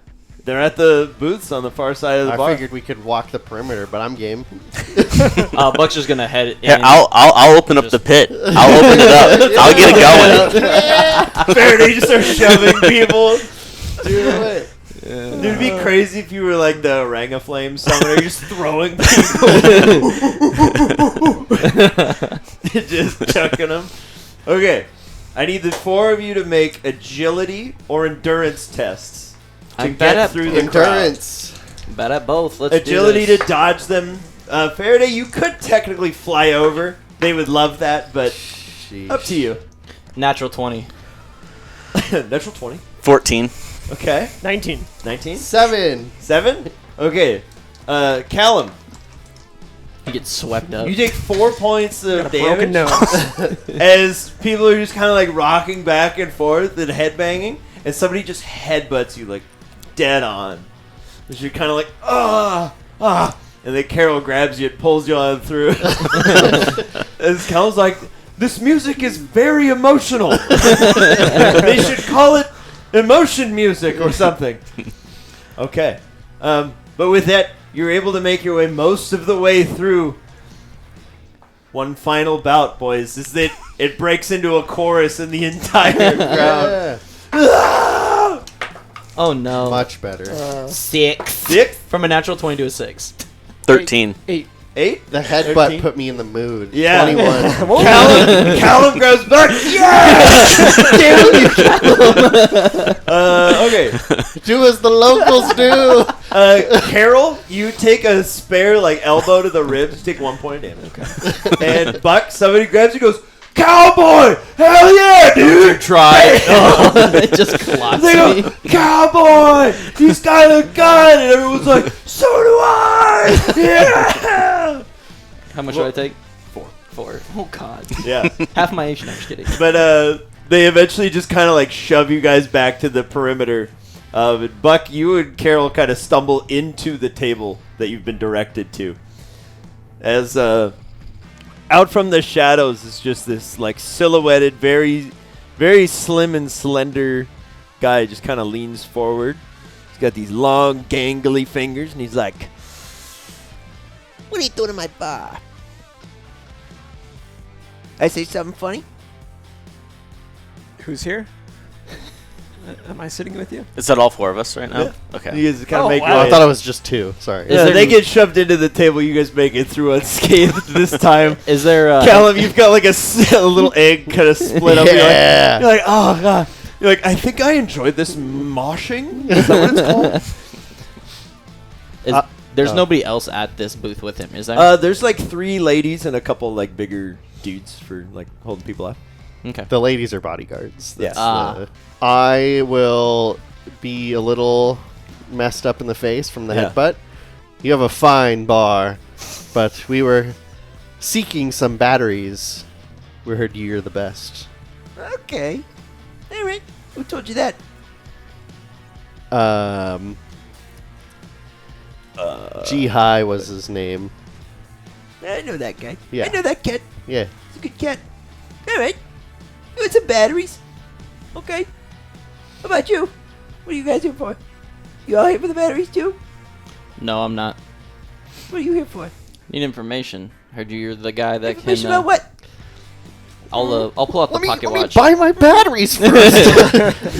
[SPEAKER 1] They're at the booths on the far side of the bar.
[SPEAKER 2] I figured we could walk the perimeter, but I'm game.
[SPEAKER 5] Buck's just gonna head in.
[SPEAKER 4] Here, I'll open up the pit. I'll open it up. I'll get it going.
[SPEAKER 1] Faraday just starts shoving people.
[SPEAKER 2] Do it.
[SPEAKER 1] Dude, it'd be crazy if you were the Orangaflame summoner. You're just throwing people. Just chucking them. Okay. I need the four of you to make agility or endurance tests to
[SPEAKER 5] I'm bad
[SPEAKER 1] get
[SPEAKER 5] at
[SPEAKER 1] through the crowd.
[SPEAKER 2] Endurance.
[SPEAKER 5] Bet at both. Let's
[SPEAKER 1] Agility
[SPEAKER 5] do
[SPEAKER 1] to dodge them. Faraday, you could technically fly over. They would love that, but
[SPEAKER 2] Sheesh.
[SPEAKER 1] up to you.
[SPEAKER 5] Natural 20.
[SPEAKER 1] Natural 20.
[SPEAKER 4] 14.
[SPEAKER 1] Okay.
[SPEAKER 3] 19.
[SPEAKER 1] 19.
[SPEAKER 2] 7.
[SPEAKER 1] 7? Okay. Callum,
[SPEAKER 5] You get swept up.
[SPEAKER 1] you take 4 points of
[SPEAKER 3] Got a broken
[SPEAKER 1] damage
[SPEAKER 3] nose.
[SPEAKER 1] as people are just kind of rocking back and forth and headbanging, and somebody just headbutts you dead on. As you're kind of and then Carrol grabs you and pulls you on through. As Callum's like, This music is very emotional. They should call it emotion music or something. Okay. But with that, you're able to make your way most of the way through. One final bout, boys, is that it breaks into a chorus in the entire crowd.
[SPEAKER 2] Yeah.
[SPEAKER 5] Oh no.
[SPEAKER 2] Much better.
[SPEAKER 5] 6.
[SPEAKER 1] 6?
[SPEAKER 5] From a natural 20 to a 6.
[SPEAKER 4] 13.
[SPEAKER 3] 8.
[SPEAKER 1] 8?
[SPEAKER 2] The headbutt
[SPEAKER 1] 13?
[SPEAKER 2] put me in the mood.
[SPEAKER 1] Yeah.
[SPEAKER 2] 21.
[SPEAKER 1] Callum grabs back. Yes! Damn you, Callum. Okay.
[SPEAKER 2] Do as the locals do.
[SPEAKER 1] Carrol, you take a spare like elbow to the ribs. Take 1 point of damage. Okay. And Buck, somebody grabs you, and goes, "Cowboy, hell yeah, dude!"
[SPEAKER 4] Try.
[SPEAKER 5] It just clocks
[SPEAKER 1] They
[SPEAKER 5] me.
[SPEAKER 1] go, "Cowboy, he's got a gun," and everyone's like, "So do I!" Yeah.
[SPEAKER 5] How much
[SPEAKER 1] Well,
[SPEAKER 5] do I take?
[SPEAKER 1] 4.
[SPEAKER 5] 4. Oh god.
[SPEAKER 1] Yeah.
[SPEAKER 5] Half my age. No, I'm just kidding.
[SPEAKER 1] But they eventually just kind of like shove you guys back to the perimeter. Buck, you and Carrol kind of stumble into the table that you've been directed to. As out from the shadows is just this like silhouetted, very, very slim and slender guy. Just kind of leans forward. He's got these long, gangly fingers, and he's like, "What are you doing in my bar? I say something funny?"
[SPEAKER 3] Who's here? Am I sitting with you?
[SPEAKER 4] Is that all 4 of us right now?
[SPEAKER 1] Yeah.
[SPEAKER 4] Okay.
[SPEAKER 1] You guys kind of
[SPEAKER 3] Oh,
[SPEAKER 1] make
[SPEAKER 3] wow.
[SPEAKER 1] your
[SPEAKER 2] Oh, I
[SPEAKER 1] way.
[SPEAKER 2] thought it was just 2. Sorry.
[SPEAKER 5] Is
[SPEAKER 1] Yeah,
[SPEAKER 5] there-
[SPEAKER 1] they get shoved into the table. You guys make it through unscathed this time.
[SPEAKER 5] Is there
[SPEAKER 1] Callum, you've got like a little egg kind of split up.
[SPEAKER 2] Yeah.
[SPEAKER 1] You're like, "Oh god." You're like, "I think I enjoyed this moshing." Is that what it's called?
[SPEAKER 5] there's
[SPEAKER 2] Oh.
[SPEAKER 5] nobody else at this booth with him, is there?
[SPEAKER 1] There's like 3 ladies and a couple like bigger dudes for like holding people up.
[SPEAKER 5] Okay.
[SPEAKER 2] The ladies are bodyguards.
[SPEAKER 1] Yeah.
[SPEAKER 2] That's I will be a little messed up in the face from the
[SPEAKER 1] Yeah.
[SPEAKER 2] headbutt. You have a fine bar, but we were seeking some batteries. We heard you're the best.
[SPEAKER 1] Okay. All right. Who told you that?
[SPEAKER 2] G High was his name.
[SPEAKER 1] I know that guy.
[SPEAKER 2] Yeah.
[SPEAKER 1] I know that cat.
[SPEAKER 2] Yeah.
[SPEAKER 1] He's a good cat. All right. You want some batteries? Okay. How about you? What are you guys here for? You all here for the batteries too?
[SPEAKER 5] No, I'm not.
[SPEAKER 1] What are you here for?
[SPEAKER 5] Need information. Heard you're the guy that
[SPEAKER 1] Information
[SPEAKER 5] can.
[SPEAKER 1] about what?
[SPEAKER 5] I'll pull out the pocket watch.
[SPEAKER 2] buy my batteries first.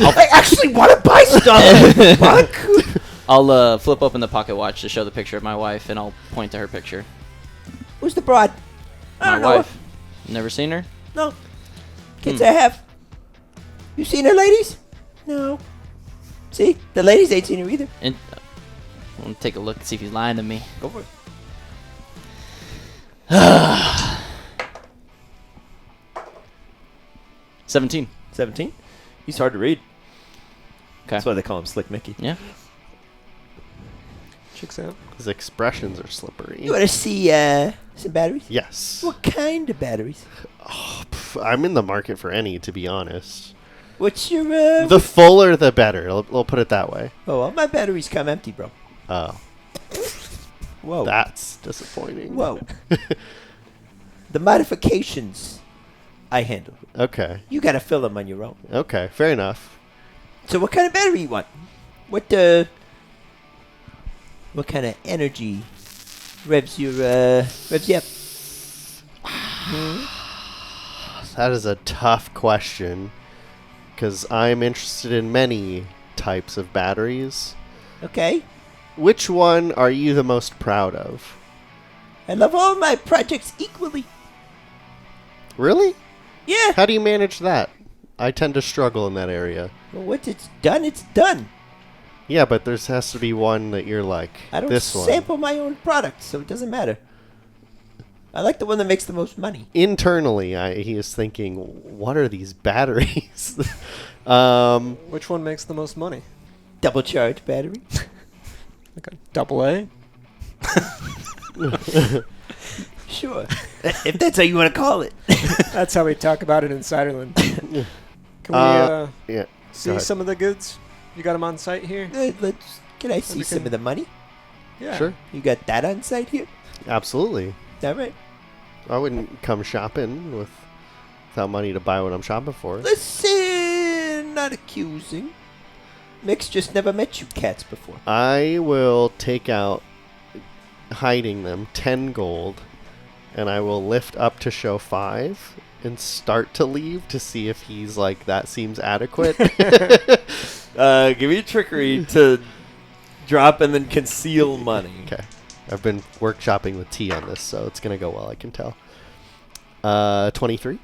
[SPEAKER 1] I actually want to buy stuff. Buck.
[SPEAKER 5] I'll flip open the pocket watch to show the picture of my wife, and I'll point to her picture.
[SPEAKER 1] Who's the broad? I
[SPEAKER 5] My
[SPEAKER 1] don't know.
[SPEAKER 5] wife. Never seen her?
[SPEAKER 1] No. Kids I have. You seen her, ladies? No. See? The ladies ain't seen her either.
[SPEAKER 5] And I want to take a look and see if he's lying to me.
[SPEAKER 1] Go for it.
[SPEAKER 5] 17.
[SPEAKER 1] 17. He's hard to read.
[SPEAKER 5] Okay.
[SPEAKER 1] That's why they call him Slick Mickey.
[SPEAKER 5] Yeah.
[SPEAKER 3] Checks out.
[SPEAKER 2] His expressions are slippery.
[SPEAKER 1] You want to see some batteries?
[SPEAKER 2] Yes.
[SPEAKER 1] What kind of batteries?
[SPEAKER 2] I'm in the market for any, to be honest.
[SPEAKER 1] What's your
[SPEAKER 2] The fuller, the better. We'll put it that way.
[SPEAKER 1] Oh, all my batteries come empty, bro.
[SPEAKER 2] Oh,
[SPEAKER 1] Whoa.
[SPEAKER 2] that's disappointing.
[SPEAKER 1] Whoa. The modifications I handle.
[SPEAKER 2] Okay.
[SPEAKER 1] You got to fill them on your own.
[SPEAKER 2] Okay. Fair enough.
[SPEAKER 1] So what kind of battery you want? What kind of energy revs you up?
[SPEAKER 2] That is a tough question because I'm interested in many types of batteries.
[SPEAKER 1] Okay.
[SPEAKER 2] Which one are you the most proud of?
[SPEAKER 1] I love all my projects equally.
[SPEAKER 2] Really?
[SPEAKER 1] Yeah.
[SPEAKER 2] How do you manage that? I tend to struggle in that area.
[SPEAKER 1] Well, once it's done, it's done.
[SPEAKER 2] Yeah, but there has to be one that you're like,
[SPEAKER 1] I don't
[SPEAKER 2] this one.
[SPEAKER 1] sample my own product, so it doesn't matter. I like the one that makes the most money.
[SPEAKER 2] Internally, he is thinking, what are these batteries?
[SPEAKER 3] Which one makes the most money?
[SPEAKER 1] Double charge battery.
[SPEAKER 3] Like a double A?
[SPEAKER 1] Sure. If that's how you want to call it.
[SPEAKER 3] That's how we talk about it in Ciderland. Can we
[SPEAKER 2] yeah.
[SPEAKER 3] see
[SPEAKER 2] go ahead.
[SPEAKER 3] some of the goods? You got them on site here?
[SPEAKER 1] Can I see some of the money?
[SPEAKER 3] Yeah.
[SPEAKER 2] Sure.
[SPEAKER 1] You got that on site here?
[SPEAKER 2] Absolutely.
[SPEAKER 1] All right.
[SPEAKER 2] I wouldn't come shopping with without money to buy what I'm shopping for.
[SPEAKER 1] Listen, not accusing. Mick's just never met you cats before.
[SPEAKER 2] I will take out, hiding them, 10 gold, and I will lift up to show 5 and start to leave to see if he's like, that seems adequate.
[SPEAKER 1] Give me a trickery to drop and then conceal money.
[SPEAKER 2] Okay. I've been workshopping with T on this, so it's going to go well, I can tell. 23?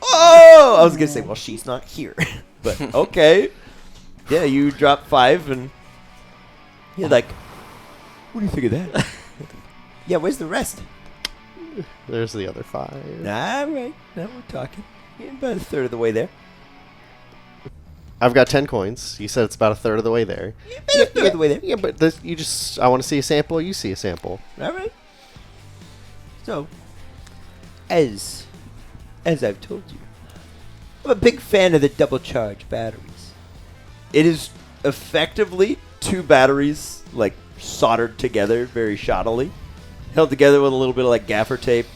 [SPEAKER 1] Oh! I was going to say, well, she's not here. But, okay. Yeah, you drop 5 and you're like, what do you think of that? Yeah, where's the rest?
[SPEAKER 2] There's the other 5.
[SPEAKER 1] All right. Now we're talking. You're about a third of the way there.
[SPEAKER 2] I've got 10 coins. You said it's about a third of the way there.
[SPEAKER 1] You're about a third of the way there.
[SPEAKER 2] Yeah, but this, I want to see a sample, you see a sample.
[SPEAKER 1] All right. So, as I've told you, I'm a big fan of the double charge batteries. It is effectively 2 batteries, like, soldered together very shoddily. Held together with a little bit of, like, gaffer tape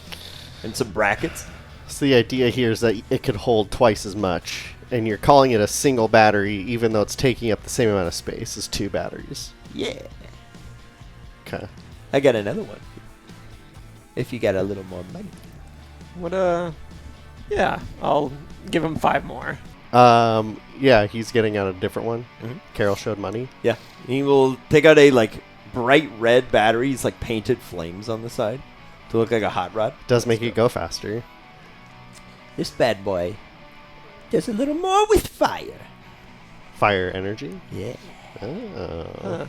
[SPEAKER 1] and some brackets.
[SPEAKER 2] So the idea here is that it could hold twice as much, and you're calling it a single battery even though it's taking up the same amount of space as 2 batteries.
[SPEAKER 1] Yeah.
[SPEAKER 2] Okay.
[SPEAKER 1] I got another one. If you got a little more money.
[SPEAKER 3] What, yeah, I'll give him 5 more.
[SPEAKER 2] Yeah, he's getting out a different one.
[SPEAKER 1] Mhm.
[SPEAKER 2] Carrol showed money.
[SPEAKER 1] Yeah. He will take out a, like, bright red battery. It's like painted flames on the side to look like a hot rod.
[SPEAKER 2] Does make it go faster.
[SPEAKER 1] This bad boy does a little more with fire.
[SPEAKER 2] Fire energy.
[SPEAKER 1] Yeah.
[SPEAKER 2] Oh.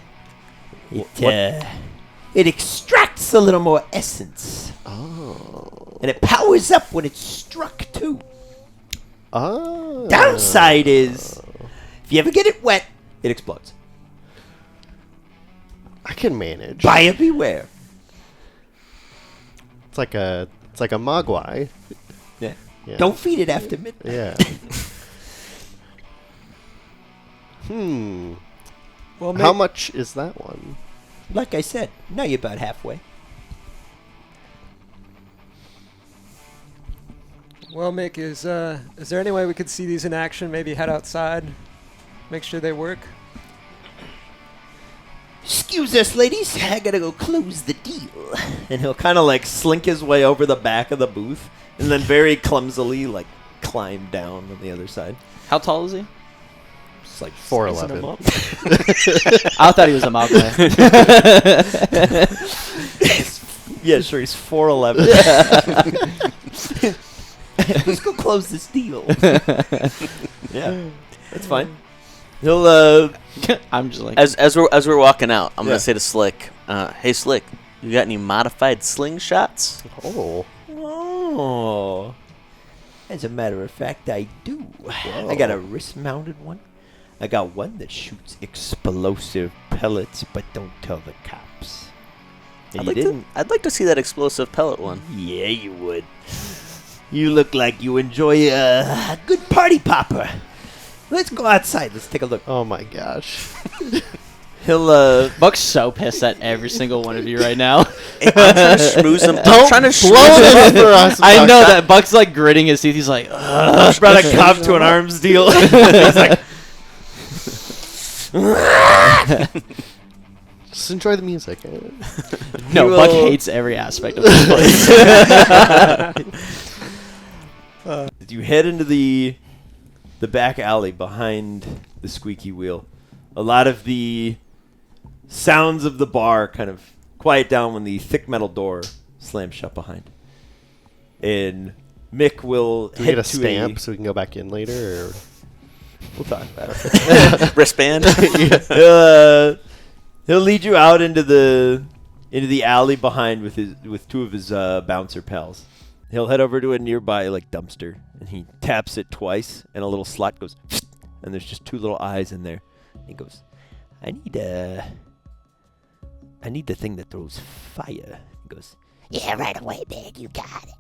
[SPEAKER 1] It extracts a little more essence.
[SPEAKER 2] Oh.
[SPEAKER 1] And it powers up when it's struck, too.
[SPEAKER 2] Oh.
[SPEAKER 1] Downside is, if you ever get it wet, it explodes.
[SPEAKER 2] I can manage.
[SPEAKER 1] Buyer beware.
[SPEAKER 2] It's like a mogwai.
[SPEAKER 1] Yeah.
[SPEAKER 2] Yeah.
[SPEAKER 1] Don't feed it after midnight.
[SPEAKER 2] Yeah.
[SPEAKER 3] Well,
[SPEAKER 2] How much is that one?
[SPEAKER 1] Like I said, now you're about halfway.
[SPEAKER 3] Well, Mick, is there any way we could see these in action? Maybe head outside, make sure they work.
[SPEAKER 1] Excuse us, ladies. I gotta go close the deal. And he'll kind of like slink his way over the back of the booth and then very clumsily like climb down on the other side.
[SPEAKER 5] How tall is he?
[SPEAKER 1] It's like
[SPEAKER 2] 4'11".
[SPEAKER 5] I thought he was a Mogwai.
[SPEAKER 1] Yeah, sure. He's 4'11". Let's go close this deal. Yeah, that's fine. He'll
[SPEAKER 5] I'm just like,
[SPEAKER 4] As we're walking out, I'm
[SPEAKER 1] Yeah.
[SPEAKER 4] gonna say to Slick, "Hey Slick, you got any modified slingshots?"
[SPEAKER 2] Oh.
[SPEAKER 1] Oh. As a matter of fact, I do. I got a wrist-mounted one. I got one that shoots explosive pellets, but don't tell the cops. Yeah,
[SPEAKER 4] I'd like to see that explosive pellet one.
[SPEAKER 1] Yeah, you would. You look like you enjoy a good party popper. Let's go outside. Let's take a look.
[SPEAKER 2] Oh my gosh.
[SPEAKER 1] He'll
[SPEAKER 5] Buck's so pissed at every single one of you right now.
[SPEAKER 4] I'm trying to schmooze him.
[SPEAKER 2] Don't
[SPEAKER 4] I'm trying to
[SPEAKER 2] blow
[SPEAKER 4] schmooze him.
[SPEAKER 2] it for us.
[SPEAKER 5] I know that Buck's like gritting his teeth. He's like, ugh.
[SPEAKER 1] brought a cop to an arms deal. He's like,
[SPEAKER 2] Just enjoy the music.
[SPEAKER 5] No,
[SPEAKER 1] You
[SPEAKER 5] Buck
[SPEAKER 1] will-
[SPEAKER 5] hates every aspect of this place.
[SPEAKER 1] you head into the back alley behind the squeaky wheel. A lot of the sounds of the bar kind of quiet down when the thick metal door slams shut behind. And Mick will
[SPEAKER 2] Do we
[SPEAKER 1] head
[SPEAKER 2] get a
[SPEAKER 1] to
[SPEAKER 2] stamp so we can go back in later? Or?
[SPEAKER 1] We'll talk about it.
[SPEAKER 4] Wristband.
[SPEAKER 1] He'll lead you out into the alley behind with 2 of his bouncer pals. He'll head over to a nearby like dumpster and he taps it twice and a little slot goes and there's just 2 little eyes in there. He goes, I need the thing that throws fire. He goes, yeah, right away, man, you got it.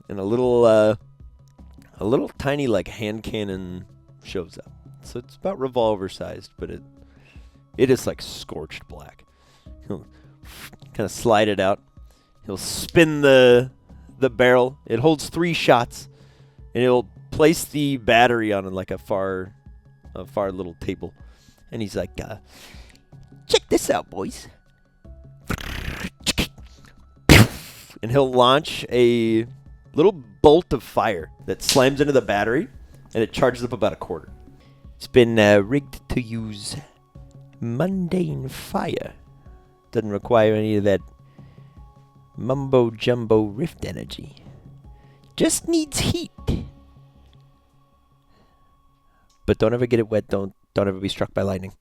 [SPEAKER 1] And a little tiny like hand cannon shows up. So it's about revolver sized, but it is like scorched black. He'll kind of slide it out. He'll spin the barrel. It holds 3 shots, And he'll place the battery on like a far little table. And he's like, check this out, boys. And he'll launch a little bolt of fire that slams into the battery, and it charges up about a quarter. It's been rigged to use mundane fire. Doesn't require any of that mumbo-jumbo rift energy. Just needs heat. But don't ever get it wet. Don't ever be struck by lightning.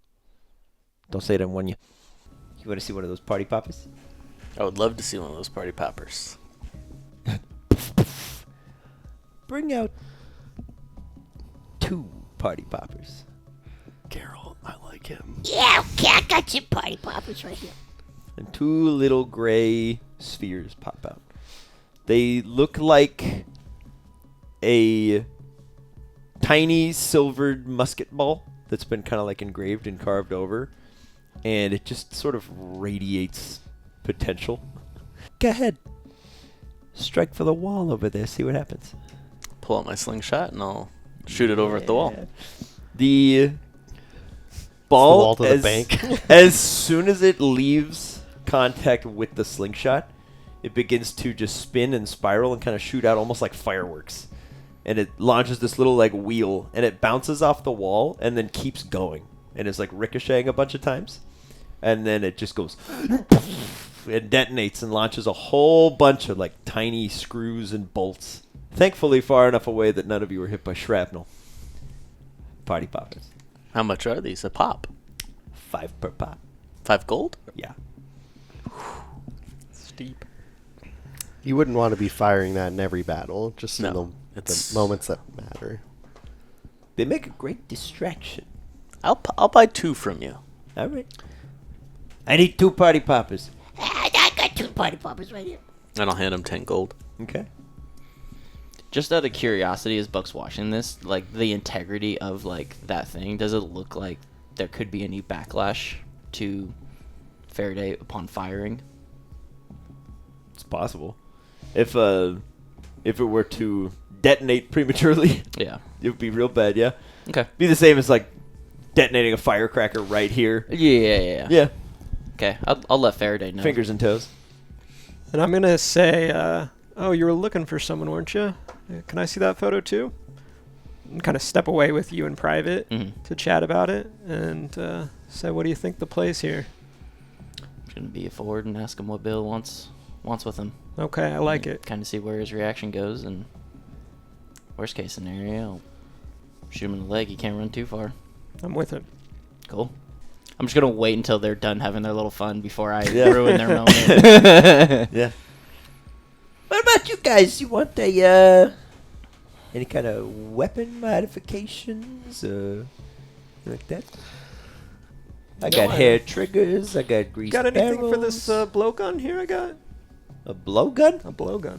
[SPEAKER 1] Don't say it, I warn you. You want to see one of those party poppers?
[SPEAKER 4] I would love to see one of those party poppers.
[SPEAKER 1] Bring out 2 party poppers.
[SPEAKER 2] Carrol, I like him.
[SPEAKER 7] Yeah, okay, I got your party poppers right here.
[SPEAKER 1] And 2 little gray spheres pop out. They look like a tiny silvered musket ball that's been kind of like engraved and carved over. And it just sort of radiates potential. Go ahead. Strike for the wall over there. See what happens.
[SPEAKER 4] Pull out my slingshot and I'll shoot it over at the wall.
[SPEAKER 1] The ball,
[SPEAKER 2] wall to the bank.
[SPEAKER 1] as soon as it leaves contact with the slingshot, it begins to just spin and spiral and kind of shoot out almost like fireworks. And it launches this little like wheel, and it bounces off the wall and then keeps going. And it's like ricocheting a bunch of times. And then it just goes and detonates and launches a whole bunch of like tiny screws and bolts. Thankfully far enough away that none of you were hit by shrapnel. Party poppers.
[SPEAKER 4] How much are these? A pop?
[SPEAKER 1] 5 per pop.
[SPEAKER 4] 5 gold?
[SPEAKER 1] Yeah.
[SPEAKER 3] Steep.
[SPEAKER 2] You wouldn't want to be firing that in every battle, just
[SPEAKER 4] No,
[SPEAKER 2] in the
[SPEAKER 4] it's-
[SPEAKER 2] moments that matter.
[SPEAKER 1] They make a great distraction.
[SPEAKER 4] I'll buy 2 from you.
[SPEAKER 1] All right. I need 2 party poppers.
[SPEAKER 7] I got 2 party poppers right here.
[SPEAKER 4] And I'll hand him 10 gold.
[SPEAKER 1] Okay.
[SPEAKER 5] Just out of curiosity, as Buck's watching this, like the integrity of like that thing, does it look like there could be any backlash to Faraday upon firing?
[SPEAKER 1] It's possible. If it were to detonate prematurely,
[SPEAKER 5] Yeah.
[SPEAKER 1] it would be real bad, yeah?
[SPEAKER 5] Okay.
[SPEAKER 1] Be the same as like detonating a firecracker right here.
[SPEAKER 5] Yeah.
[SPEAKER 1] Yeah.
[SPEAKER 5] Okay, I'll let Faraday know.
[SPEAKER 1] Fingers and toes.
[SPEAKER 3] And I'm going to say, oh, you were looking for someone, weren't you? Can I see that photo too? And kind of step away with you in private to chat about it and say, what do you think the play's here?
[SPEAKER 5] I'm gonna be forward and ask him what Bill wants with him.
[SPEAKER 3] Okay, I like it.
[SPEAKER 5] Kind of see where his reaction goes, and worst case scenario, shoot him in the leg. He can't run too far.
[SPEAKER 3] I'm with it.
[SPEAKER 5] Cool. I'm just gonna wait until they're done having their little fun before I
[SPEAKER 1] Yeah.
[SPEAKER 5] ruin their moment.
[SPEAKER 1] Yeah. What about you guys? You want any kind of weapon modifications like that? I got hair triggers. I got grease
[SPEAKER 3] Got anything for this
[SPEAKER 1] barrels.
[SPEAKER 3] blowgun here I got?
[SPEAKER 1] A blowgun?
[SPEAKER 3] A blowgun.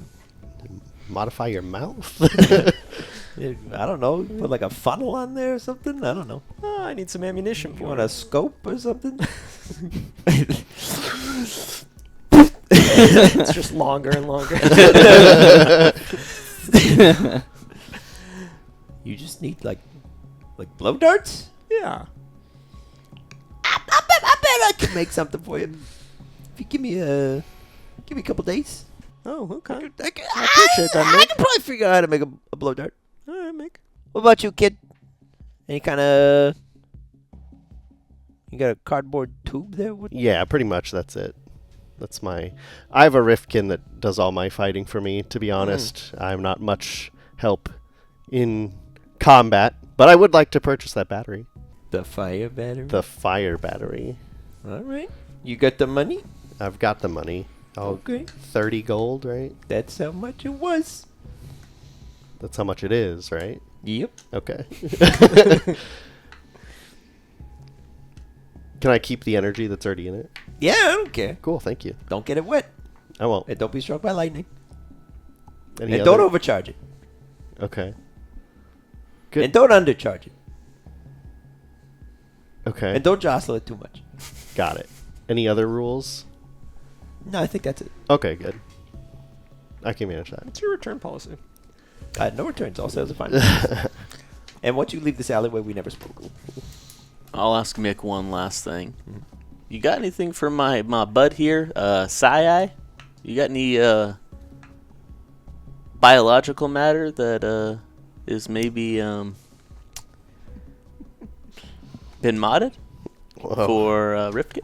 [SPEAKER 2] Modify your mouth?
[SPEAKER 1] Yeah, I don't know. Put like a funnel on there or something. I don't know.
[SPEAKER 3] Oh, I need some ammunition
[SPEAKER 1] You
[SPEAKER 3] for
[SPEAKER 1] want
[SPEAKER 3] it.
[SPEAKER 1] a scope or something?
[SPEAKER 3] It's just longer and longer.
[SPEAKER 1] You just need like blow darts.
[SPEAKER 3] Yeah.
[SPEAKER 1] I bet I can make something for you. If you give me a couple days,
[SPEAKER 3] Oh, okay.
[SPEAKER 1] I
[SPEAKER 3] appreciate that,
[SPEAKER 1] I
[SPEAKER 3] Mick.
[SPEAKER 1] can probably figure out how to make a blow dart.
[SPEAKER 3] All right, Mick.
[SPEAKER 1] What about you, kid? Any kind of? You got a cardboard tube there? What?
[SPEAKER 2] Yeah, pretty much that's it. That's my... I have a Riftkin that does all my fighting for me, to be honest. I'm not much help in combat, but I would like to purchase that battery.
[SPEAKER 1] The fire battery.
[SPEAKER 2] The fire battery.
[SPEAKER 1] All right. You got the money?
[SPEAKER 2] I've got the money. Oh,
[SPEAKER 1] Okay.
[SPEAKER 2] 30 gold, right?
[SPEAKER 1] That's how much it was.
[SPEAKER 2] That's how much it is, right?
[SPEAKER 1] Yep.
[SPEAKER 2] Okay. Can I keep the energy that's already in it?
[SPEAKER 1] Yeah, I don't care.
[SPEAKER 2] Cool, thank you.
[SPEAKER 1] Don't get it wet.
[SPEAKER 2] I won't.
[SPEAKER 1] And don't be struck by lightning.
[SPEAKER 2] Any
[SPEAKER 1] And don't
[SPEAKER 2] other-
[SPEAKER 1] overcharge it.
[SPEAKER 2] Okay. Good.
[SPEAKER 1] And don't undercharge it.
[SPEAKER 2] Okay.
[SPEAKER 1] And don't jostle it too much.
[SPEAKER 2] Got it. Any other rules?
[SPEAKER 1] No, I think that's it.
[SPEAKER 2] Okay, good. I can manage that.
[SPEAKER 3] What's your return policy?
[SPEAKER 1] No returns. All sales are fine. And once you leave this alleyway, we never spoke.
[SPEAKER 4] I'll ask Mick one last thing. You got anything for my bud here, Sai? You got any biological matter that is maybe been modded for Riftkin?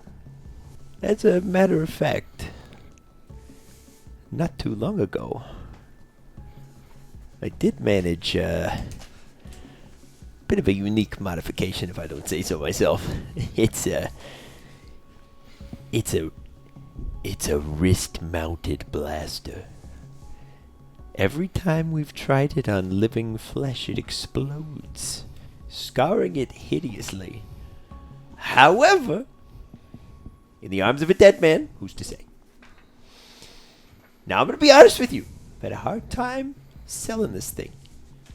[SPEAKER 6] As a matter of fact, not too long ago, I did manage a bit of a unique modification, if I don't say so myself. It's a wrist-mounted blaster. Every time we've tried it on living flesh, it explodes, scarring it hideously. However, in the arms of a dead man, who's to say? Now I'm going to be honest with you. I've had a hard time selling this thing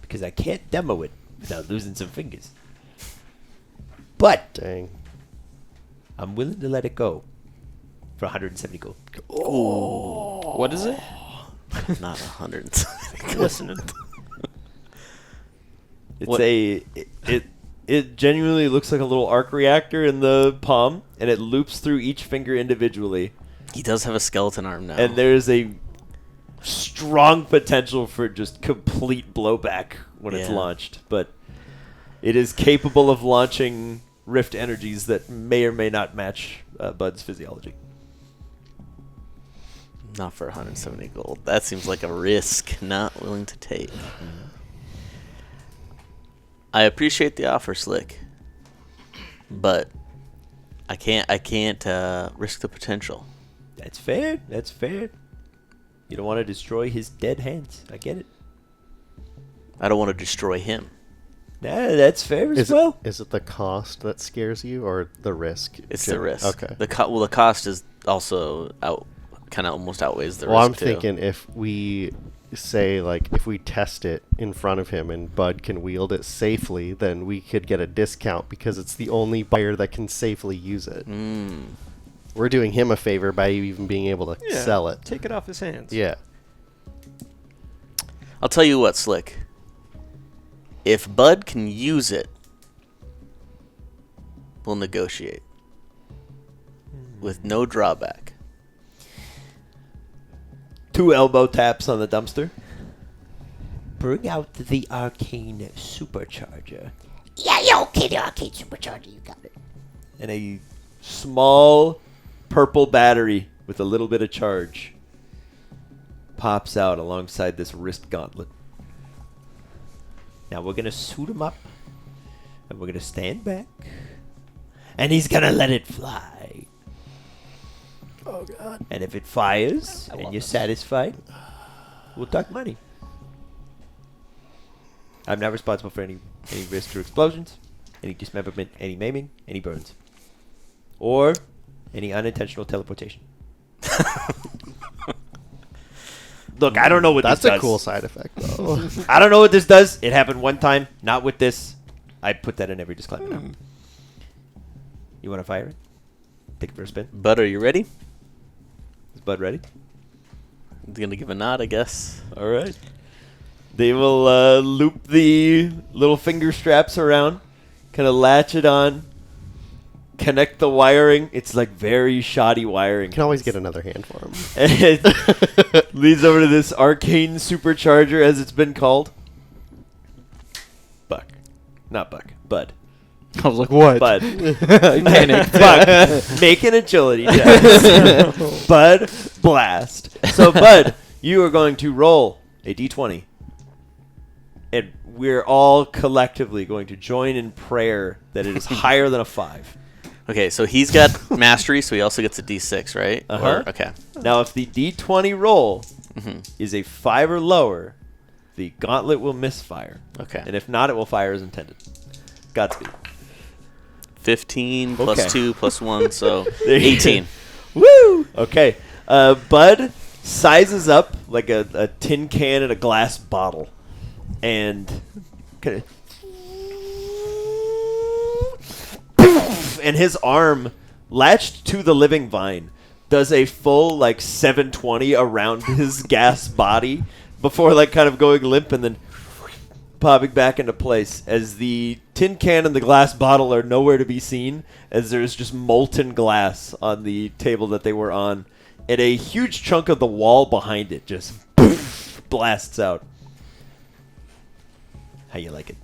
[SPEAKER 6] because I can't demo it without losing some fingers. But
[SPEAKER 2] Dang.
[SPEAKER 6] I'm willing to let it go for 170 gold.
[SPEAKER 5] What is it?
[SPEAKER 4] Not 100. Listening.
[SPEAKER 1] It's it genuinely looks like a little arc reactor in the palm, and it loops through each finger individually.
[SPEAKER 4] He does have a skeleton arm now.
[SPEAKER 1] And there's a strong potential for just complete blowback when it's
[SPEAKER 4] Yeah.
[SPEAKER 1] launched. But it is capable of launching rift energies that may or may not match Bud's physiology.
[SPEAKER 4] Not for 170 gold. That seems like a risk not willing to take. I appreciate the offer, Slick, but I can't risk the potential.
[SPEAKER 6] That's fair. That's fair. You don't want to destroy his dead hands. I get it.
[SPEAKER 4] I don't want to destroy him.
[SPEAKER 6] Nah, that's fair as well.
[SPEAKER 2] Is it the cost that scares you or the risk?
[SPEAKER 4] It's the risk.
[SPEAKER 2] Okay.
[SPEAKER 4] The cost is also kind of almost outweighs the risk.
[SPEAKER 2] Well, I'm
[SPEAKER 4] too.
[SPEAKER 2] thinking if we say, like, if we test it in front of him and Bud can wield it safely, then we could get a discount because it's the only buyer that can safely use it. We're doing him a favor by even being able to sell it.
[SPEAKER 3] Take it off his hands.
[SPEAKER 2] Yeah.
[SPEAKER 4] I'll tell you what, Slick. If Bud can use it, we'll negotiate with no drawback.
[SPEAKER 1] 2 elbow taps on the dumpster.
[SPEAKER 6] Bring out the arcane supercharger.
[SPEAKER 7] Yeah, okay, the arcade supercharger, you got it.
[SPEAKER 1] And a small purple battery with a little bit of charge pops out alongside this wrist gauntlet.
[SPEAKER 6] Now we're going to suit him up. And we're going to stand back. And he's going to let it fly.
[SPEAKER 2] Oh, God.
[SPEAKER 6] And if it fires and you're satisfied, we'll talk money.
[SPEAKER 1] I'm not responsible for any risk or explosions, any dismemberment, any maiming, any burns, or any unintentional teleportation. Look, I don't know what
[SPEAKER 2] That's
[SPEAKER 1] this
[SPEAKER 2] a
[SPEAKER 1] does.
[SPEAKER 2] cool side effect, though.
[SPEAKER 1] I don't know what this does. It happened one time, not with this. I put that in every disclaimer now. You want to fire it? Take it for a spin.
[SPEAKER 4] Bud, are you ready?
[SPEAKER 1] Is Bud ready?
[SPEAKER 4] He's gonna give a nod, I guess.
[SPEAKER 1] All right. They will loop the little finger straps around, kind of latch it on, connect the wiring. It's like very shoddy wiring.
[SPEAKER 2] Can always get another hand for him.
[SPEAKER 1] And it leads over to this arcane supercharger, as it's been called. Buck. Not Buck. Bud.
[SPEAKER 5] I was like, what?
[SPEAKER 1] Bud.
[SPEAKER 5] Panic.
[SPEAKER 1] Buck. Make an agility test. Bud. Blast. So, Bud, you are going to roll a d20. And we're all collectively going to join in prayer that it is higher than a 5.
[SPEAKER 4] Okay, so he's got mastery, so he also gets a D6, right?
[SPEAKER 1] Uh-huh.
[SPEAKER 4] Or- okay.
[SPEAKER 1] Now, if the d20 roll
[SPEAKER 4] hmm
[SPEAKER 1] is a 5 or lower, the gauntlet will misfire.
[SPEAKER 4] Okay.
[SPEAKER 1] And if not, it will fire as intended. Godspeed.
[SPEAKER 4] 15 plus
[SPEAKER 1] Okay.
[SPEAKER 4] 2 plus 1, so
[SPEAKER 1] There you go.
[SPEAKER 4] 18.
[SPEAKER 1] Woo! Okay. Bud sizes up like a tin can in a glass bottle. And kind of, and his arm, latched to the living vine, does a full like 720 around his gas body, before like kind of going limp and then popping back into place as the tin can and the glass bottle are nowhere to be seen, as there's just molten glass on the table that they were on, and a huge chunk of the wall behind it just blasts out. How you like it?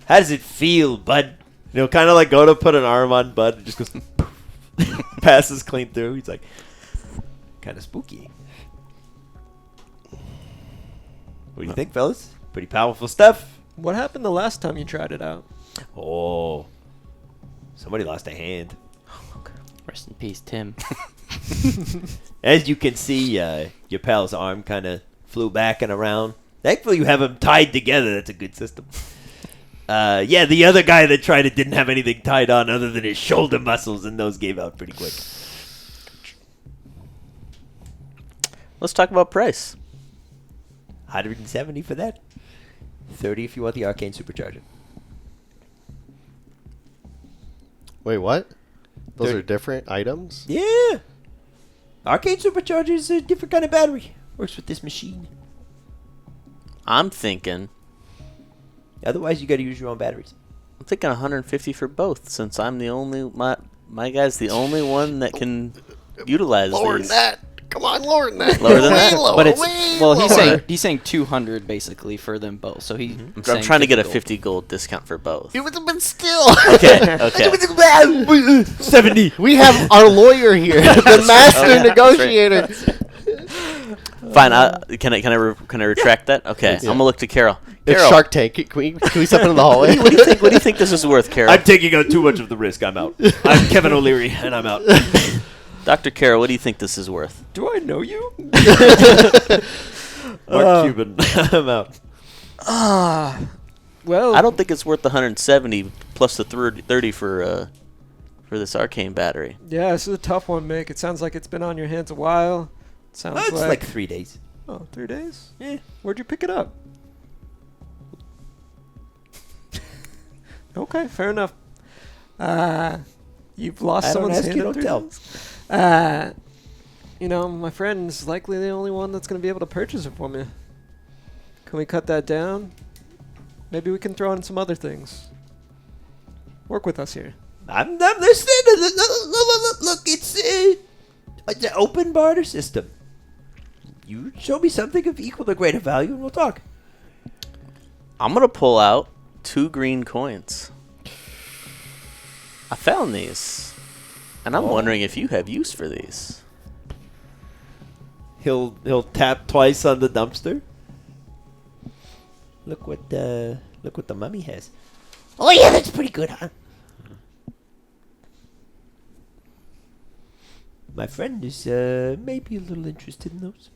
[SPEAKER 1] How does it feel, bud? Kind of like go to put an arm on Bud, and just goes passes clean through. He's like, kind of spooky. What do you think, fellas? Pretty powerful stuff.
[SPEAKER 3] What happened the last time you tried it out?
[SPEAKER 1] Oh, somebody lost a hand.
[SPEAKER 5] Rest in peace, Tim.
[SPEAKER 1] As you can see, your pal's arm kind of flew back and around. Thankfully, you have them tied together. That's a good system. Yeah, the other guy that tried it didn't have anything tied on other than his shoulder muscles, and those gave out pretty quick.
[SPEAKER 4] Let's talk about price.
[SPEAKER 1] 170 for that. 30 if you want the arcane supercharger.
[SPEAKER 2] Wait, what? Those
[SPEAKER 1] 30.
[SPEAKER 2] are different items?
[SPEAKER 1] Yeah. Arcane supercharger is a different kind of battery. Works with this machine.
[SPEAKER 4] I'm thinking
[SPEAKER 1] Otherwise, you got to use your own batteries.
[SPEAKER 4] 150 for both, since I'm the only my guy's the only one that can utilize
[SPEAKER 2] Lower
[SPEAKER 4] these.
[SPEAKER 2] than that. Come on, lower than that.
[SPEAKER 4] Lower than that?
[SPEAKER 2] Lower,
[SPEAKER 5] But it's
[SPEAKER 2] way
[SPEAKER 5] well,
[SPEAKER 2] lower.
[SPEAKER 5] he's saying 200 basically for them both. So
[SPEAKER 4] I'm trying to get a 50 gold discount for both.
[SPEAKER 2] It would have been still.
[SPEAKER 4] Okay.
[SPEAKER 1] 70.
[SPEAKER 2] We have our lawyer here, the master
[SPEAKER 4] Okay.
[SPEAKER 2] negotiator.
[SPEAKER 4] Fine. Can I retract that? Okay. I'm gonna look to Carrol.
[SPEAKER 2] It's
[SPEAKER 4] Carrol,
[SPEAKER 2] Shark Tank. Can we step into the hallway?
[SPEAKER 4] What do you think this is worth, Carrol?
[SPEAKER 1] I'm taking on too much of the risk. I'm out. I'm Kevin O'Leary, and I'm out.
[SPEAKER 4] Dr. Carrol, what do you think this is worth?
[SPEAKER 3] Do I know you?
[SPEAKER 1] Mark Cuban. I'm out.
[SPEAKER 3] Well,
[SPEAKER 4] I don't think it's worth the 170 plus the 30 for this arcane battery.
[SPEAKER 3] Yeah, this is a tough one, Mick. It sounds like it's been on your hands a while. It sounds
[SPEAKER 1] It's like 3 days.
[SPEAKER 3] Oh, 3 days?
[SPEAKER 1] Yeah.
[SPEAKER 3] Where'd you pick it up? Okay, fair enough. You've lost
[SPEAKER 1] I don't
[SPEAKER 3] someone's
[SPEAKER 1] ask,
[SPEAKER 3] hand
[SPEAKER 1] you
[SPEAKER 3] in
[SPEAKER 1] don't
[SPEAKER 3] 3
[SPEAKER 1] tell.
[SPEAKER 3] days? My friend's likely the only one that's going to be able to purchase it for me. Can we cut that down? Maybe we can throw in some other things. Work with us here.
[SPEAKER 1] I'm listening. Look, it's an open barter system. You show me something of equal to greater value, and we'll talk.
[SPEAKER 4] I'm gonna pull out 2 green coins. I found these, and I'm wondering if you have use for these.
[SPEAKER 1] He'll tap twice on the dumpster. Look what the mummy has.
[SPEAKER 7] Oh, yeah, that's pretty good, huh?
[SPEAKER 1] My friend is maybe a little interested in those.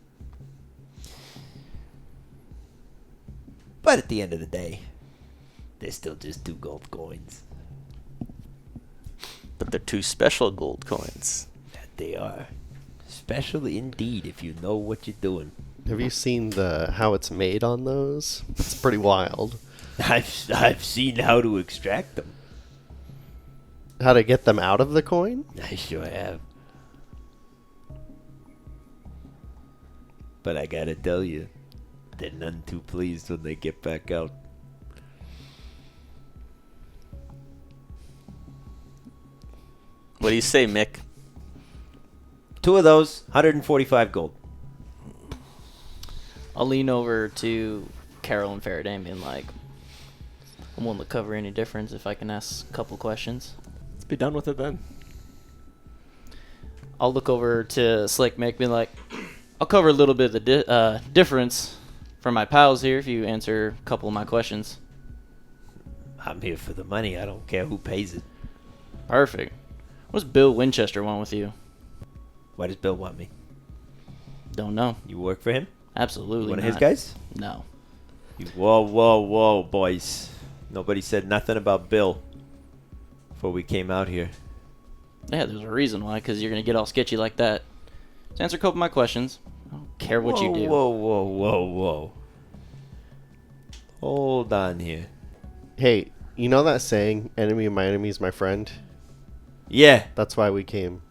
[SPEAKER 1] But at the end of the day, they're still just 2 gold coins.
[SPEAKER 4] But they're 2 special gold coins.
[SPEAKER 1] That they are. Special indeed if you know what you're doing.
[SPEAKER 2] Have you seen how it's made on those? It's pretty wild.
[SPEAKER 1] I've seen how to extract them.
[SPEAKER 2] How to get them out of the coin?
[SPEAKER 1] I sure have. But I gotta tell you, they're none too pleased when they get back out.
[SPEAKER 4] What do you say, Mick?
[SPEAKER 1] 2 of those, 145 gold.
[SPEAKER 5] I'll lean over to Carrol and Faraday and be like, I'm willing to cover any difference if I can ask a couple questions.
[SPEAKER 3] Let's be done with it then.
[SPEAKER 5] I'll look over to Slick Mick, be like, I'll cover a little bit of the difference for my pals here if you answer a couple of my questions.
[SPEAKER 1] I'm here for the money. I don't care who pays it.
[SPEAKER 5] Perfect. What's Bill Winchester want with you?
[SPEAKER 1] Why does Bill want me?
[SPEAKER 5] Don't know.
[SPEAKER 1] You work for him?
[SPEAKER 5] Absolutely
[SPEAKER 1] One of
[SPEAKER 5] not.
[SPEAKER 1] his guys?
[SPEAKER 5] No.
[SPEAKER 1] Whoa, boys. Nobody said nothing about Bill before we came out here.
[SPEAKER 5] Yeah, there's a reason why, because you're going to get all sketchy like that. Just answer a couple of my questions. I don't care what you do.
[SPEAKER 1] Whoa. Hold on here.
[SPEAKER 2] Hey, you know that saying, enemy of my enemy is my friend?
[SPEAKER 1] Yeah.
[SPEAKER 2] That's why we came.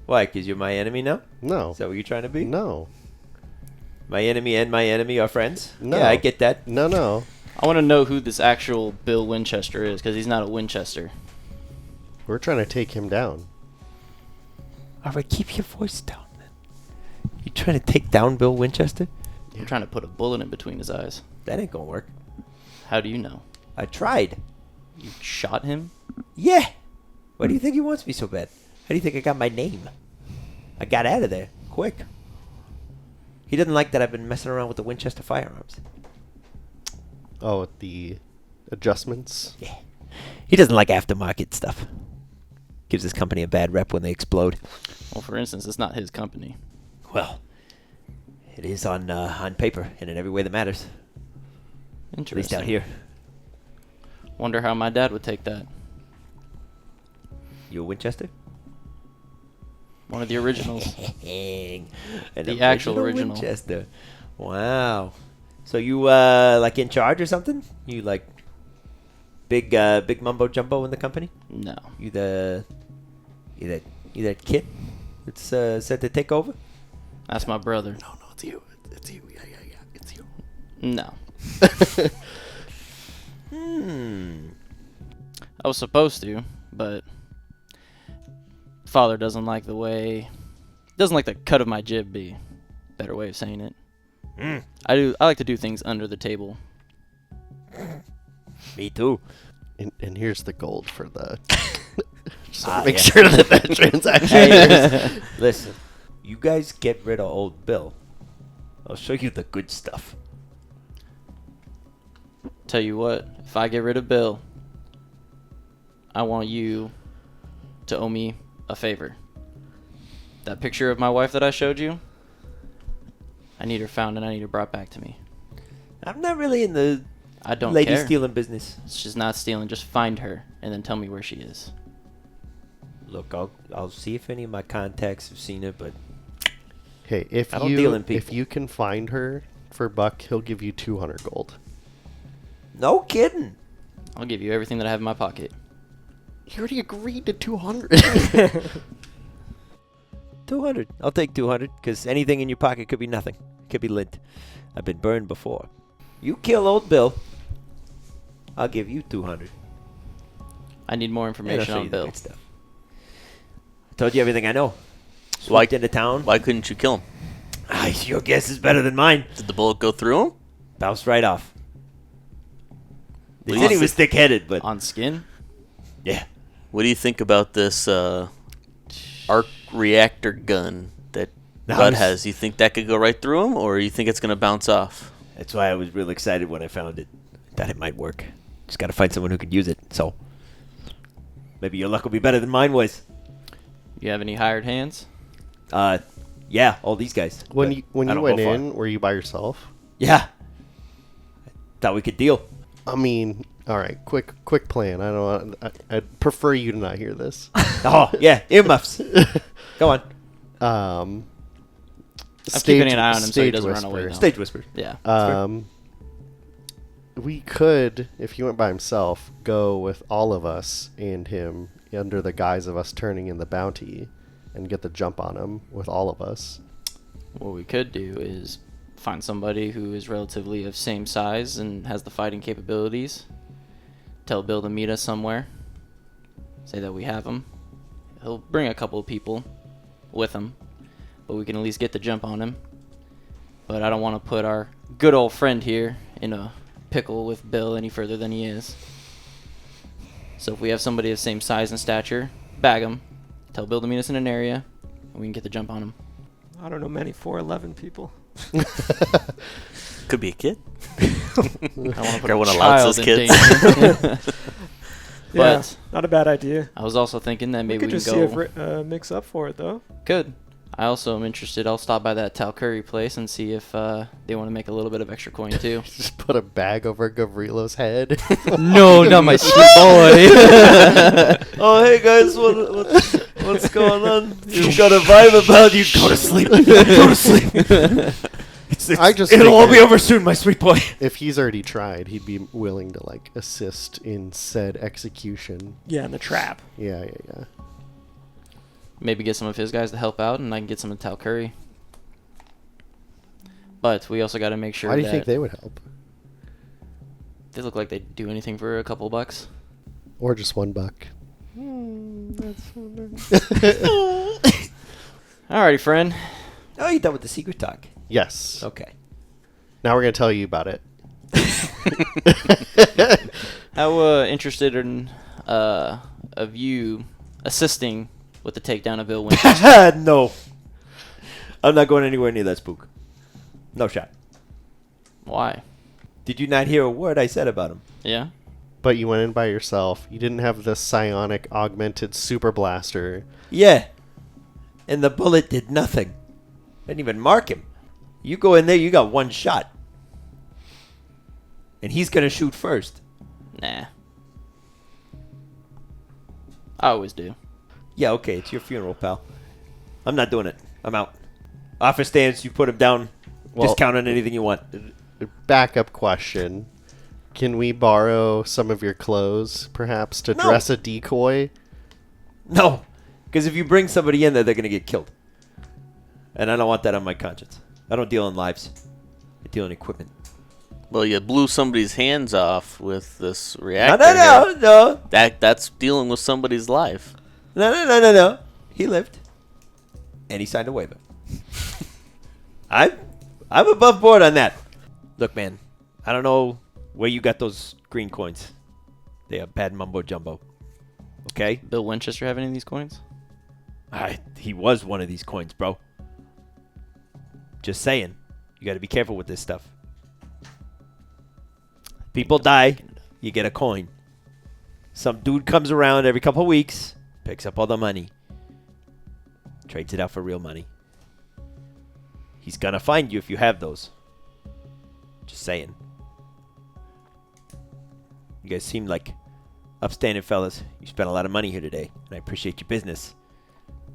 [SPEAKER 1] Why? Because you're my enemy now?
[SPEAKER 2] No.
[SPEAKER 1] Is that what you're trying to be?
[SPEAKER 2] No.
[SPEAKER 1] My enemy and my enemy are friends?
[SPEAKER 2] No.
[SPEAKER 1] Yeah, I get that.
[SPEAKER 2] No.
[SPEAKER 5] I want to know who this actual Bill Winchester is, because he's not a Winchester.
[SPEAKER 2] We're trying to take him down.
[SPEAKER 6] All right, keep your voice down, man. You trying to take down Bill Winchester?
[SPEAKER 5] I'm trying to put a bullet in between his eyes.
[SPEAKER 1] That ain't gonna work.
[SPEAKER 5] How do you know?
[SPEAKER 1] I tried.
[SPEAKER 5] You shot him?
[SPEAKER 1] Yeah. Why do you think he wants me so bad? How do you think I got my name? I got out of there quick. He doesn't like that I've been messing around with the Winchester firearms.
[SPEAKER 2] Oh, with the adjustments.
[SPEAKER 1] Yeah. He doesn't like aftermarket stuff. Gives his company a bad rep when they explode.
[SPEAKER 5] Well, for instance, it's not his company.
[SPEAKER 1] Well, it is on paper and in every way that matters. At
[SPEAKER 5] Interesting.
[SPEAKER 1] least out here.
[SPEAKER 5] Wonder how my dad would take that.
[SPEAKER 1] You a Winchester?
[SPEAKER 5] One of the originals.
[SPEAKER 1] The
[SPEAKER 5] actual original.
[SPEAKER 1] Winchester. Wow. So you like in charge or something? You like big mumbo jumbo in the company?
[SPEAKER 5] No.
[SPEAKER 1] You that kid that's set to take over?
[SPEAKER 5] That's my brother.
[SPEAKER 2] No, it's you. It's you. Yeah, it's you.
[SPEAKER 5] No.
[SPEAKER 1] I
[SPEAKER 5] was supposed to, but father doesn't like the cut of my jib be. Better way of saying it. I like to do things under the table.
[SPEAKER 1] Me too.
[SPEAKER 2] And here's the gold for the... Just
[SPEAKER 1] Ah,
[SPEAKER 2] make
[SPEAKER 1] yeah.
[SPEAKER 2] sure that transaction...
[SPEAKER 1] Hey, listen, you guys get rid of old Bill. I'll show you the good stuff.
[SPEAKER 5] Tell you what, if I get rid of Bill, I want you to owe me a favor. That picture of my wife that I showed you, I need her found and I need her brought back to me.
[SPEAKER 1] I'm not really in the
[SPEAKER 5] I don't
[SPEAKER 1] lady
[SPEAKER 5] care.
[SPEAKER 1] stealing business.
[SPEAKER 5] She's not stealing. Just find her and then tell me where she is.
[SPEAKER 1] Look, I'll see if any of my contacts have seen it, but
[SPEAKER 2] Hey, if
[SPEAKER 1] I don't deal in
[SPEAKER 2] if
[SPEAKER 1] people.
[SPEAKER 2] you can find her for Buck, he'll give you 200 gold.
[SPEAKER 1] no kidding.
[SPEAKER 5] I'll give you everything that I have in my pocket.
[SPEAKER 2] He already agreed to 200.
[SPEAKER 1] 200. I'll take 200 because anything in your pocket could be nothing. Could be lint. I've been burned before. You kill old Bill, I'll give you 200.
[SPEAKER 5] I need more
[SPEAKER 1] And I'll
[SPEAKER 5] information
[SPEAKER 1] show
[SPEAKER 5] on
[SPEAKER 1] you the
[SPEAKER 5] Bill.
[SPEAKER 1] good stuff. I told you everything I know.
[SPEAKER 4] Why-
[SPEAKER 1] Swooped into town.
[SPEAKER 4] Why couldn't you kill him?
[SPEAKER 1] Your guess is better than mine.
[SPEAKER 4] Did the bullet go through him?
[SPEAKER 1] Bounced right off. They
[SPEAKER 4] What do
[SPEAKER 1] said
[SPEAKER 4] you
[SPEAKER 1] he was thick-headed, but
[SPEAKER 5] On skin?
[SPEAKER 1] yeah.
[SPEAKER 4] What do you think about this arc reactor gun that
[SPEAKER 1] Now,
[SPEAKER 4] Bud
[SPEAKER 1] this-
[SPEAKER 4] has? You think that could go right through him, or you think it's going to bounce off?
[SPEAKER 1] That's why I was real excited when I found it. Thought it might work. Just got to find someone who could use it. So maybe your luck will be better than mine was.
[SPEAKER 5] You have any hired hands?
[SPEAKER 1] Yeah, all these guys.
[SPEAKER 2] when
[SPEAKER 1] But
[SPEAKER 2] you
[SPEAKER 1] I don't
[SPEAKER 2] went
[SPEAKER 1] go far.
[SPEAKER 2] in, were you by yourself?
[SPEAKER 1] Yeah. Thought we could deal.
[SPEAKER 2] I mean, all right, quick plan. I'd prefer you to not hear this.
[SPEAKER 1] Oh, yeah, earmuffs. Go on.
[SPEAKER 5] I'm keeping an eye on him so he doesn't run away, though.
[SPEAKER 1] Stage whisper.
[SPEAKER 5] Yeah.
[SPEAKER 2] We could, if he went by himself, go with all of us and him under the guise of us turning in the bounty and get the jump on him with all of us.
[SPEAKER 5] What we could do is find somebody who is relatively of same size and has the fighting capabilities. Tell Bill to meet us somewhere. Say that we have him. He'll bring a couple of people with him, but we can at least get the jump on him. But I don't want to put our good old friend here in a pickle with Bill any further than he is. So if we have somebody of same size and stature, bag him. Tell Bill to meet us in an area, and we can get the jump on him.
[SPEAKER 3] I don't know many 4'11" people.
[SPEAKER 4] Could be a kid.
[SPEAKER 5] I want to put
[SPEAKER 4] Everyone
[SPEAKER 5] a
[SPEAKER 4] allows
[SPEAKER 5] child
[SPEAKER 4] his
[SPEAKER 5] in
[SPEAKER 4] kids.
[SPEAKER 5] danger.
[SPEAKER 3] Yeah,
[SPEAKER 5] But
[SPEAKER 3] not a bad idea.
[SPEAKER 5] I was also thinking that
[SPEAKER 3] We
[SPEAKER 5] maybe
[SPEAKER 3] could
[SPEAKER 5] we can
[SPEAKER 3] just see
[SPEAKER 5] go.
[SPEAKER 3] if Mick's up for it, though.
[SPEAKER 5] Good. I also am interested. I'll stop by that Tal Curry place and see if they want to make a little bit of extra coin too.
[SPEAKER 2] Just put a bag over Gavrilo's head.
[SPEAKER 5] No, not my sweet boy.
[SPEAKER 1] Oh, hey guys, what's going on? You've got a vibe about you. Go to sleep. Go to sleep. It'll all be
[SPEAKER 2] figured
[SPEAKER 1] over soon, my sweet boy.
[SPEAKER 2] if he's already tried, he'd be willing to like assist in said execution.
[SPEAKER 3] Yeah, in the trap.
[SPEAKER 2] Yeah.
[SPEAKER 5] Maybe get some of his guys to help out, and I can get some of Tal Curry. But we also got to make sure
[SPEAKER 2] Why do you
[SPEAKER 5] that
[SPEAKER 2] think they would help?
[SPEAKER 5] they look like they'd do anything for a couple bucks.
[SPEAKER 2] Or just $1.
[SPEAKER 5] Alrighty, friend.
[SPEAKER 1] Oh, you done with the secret talk?
[SPEAKER 2] Yes.
[SPEAKER 1] Okay.
[SPEAKER 2] Now we're going to tell you about it.
[SPEAKER 5] How interested in of you assisting with the takedown of Bill Winchester?
[SPEAKER 1] No. I'm not going anywhere near that spook. No shot.
[SPEAKER 5] Why?
[SPEAKER 1] Did you not hear a word I said about him?
[SPEAKER 5] Yeah.
[SPEAKER 2] But you went in by yourself. You didn't have the psionic augmented super blaster.
[SPEAKER 1] Yeah. And the bullet did nothing. Didn't even mark him. You go in there, you got one shot. And he's going to shoot first.
[SPEAKER 5] Nah. I always do.
[SPEAKER 1] Yeah, okay, it's your funeral, pal. I'm not doing it. I'm out. Offer stands, you put him down.
[SPEAKER 2] Well-
[SPEAKER 1] Discount on anything you want.
[SPEAKER 2] Backup question. Can we borrow some of your clothes, perhaps, to
[SPEAKER 1] No.
[SPEAKER 2] dress a decoy?
[SPEAKER 1] No. Because if you bring somebody in there, they're going to get killed. And I don't want that on my conscience. I don't deal in lives. I deal in equipment.
[SPEAKER 4] Well, you blew somebody's hands off with this reactor.
[SPEAKER 1] No.
[SPEAKER 4] That's dealing with somebody's life.
[SPEAKER 1] No. He lived. And he signed a waiver. I'm above board on that. Look, man, I don't know where you got those green coins. They are bad mumbo jumbo. Okay?
[SPEAKER 5] Bill Winchester have any of these coins?
[SPEAKER 1] He was one of these coins, bro. Just saying. You got to be careful with this stuff. People die, you get a coin. Some dude comes around every couple of weeks, picks up all the money, trades it out for real money. He's gonna find you if you have those. Just saying. You guys seem like upstanding fellas. You spent a lot of money here today, and I appreciate your business.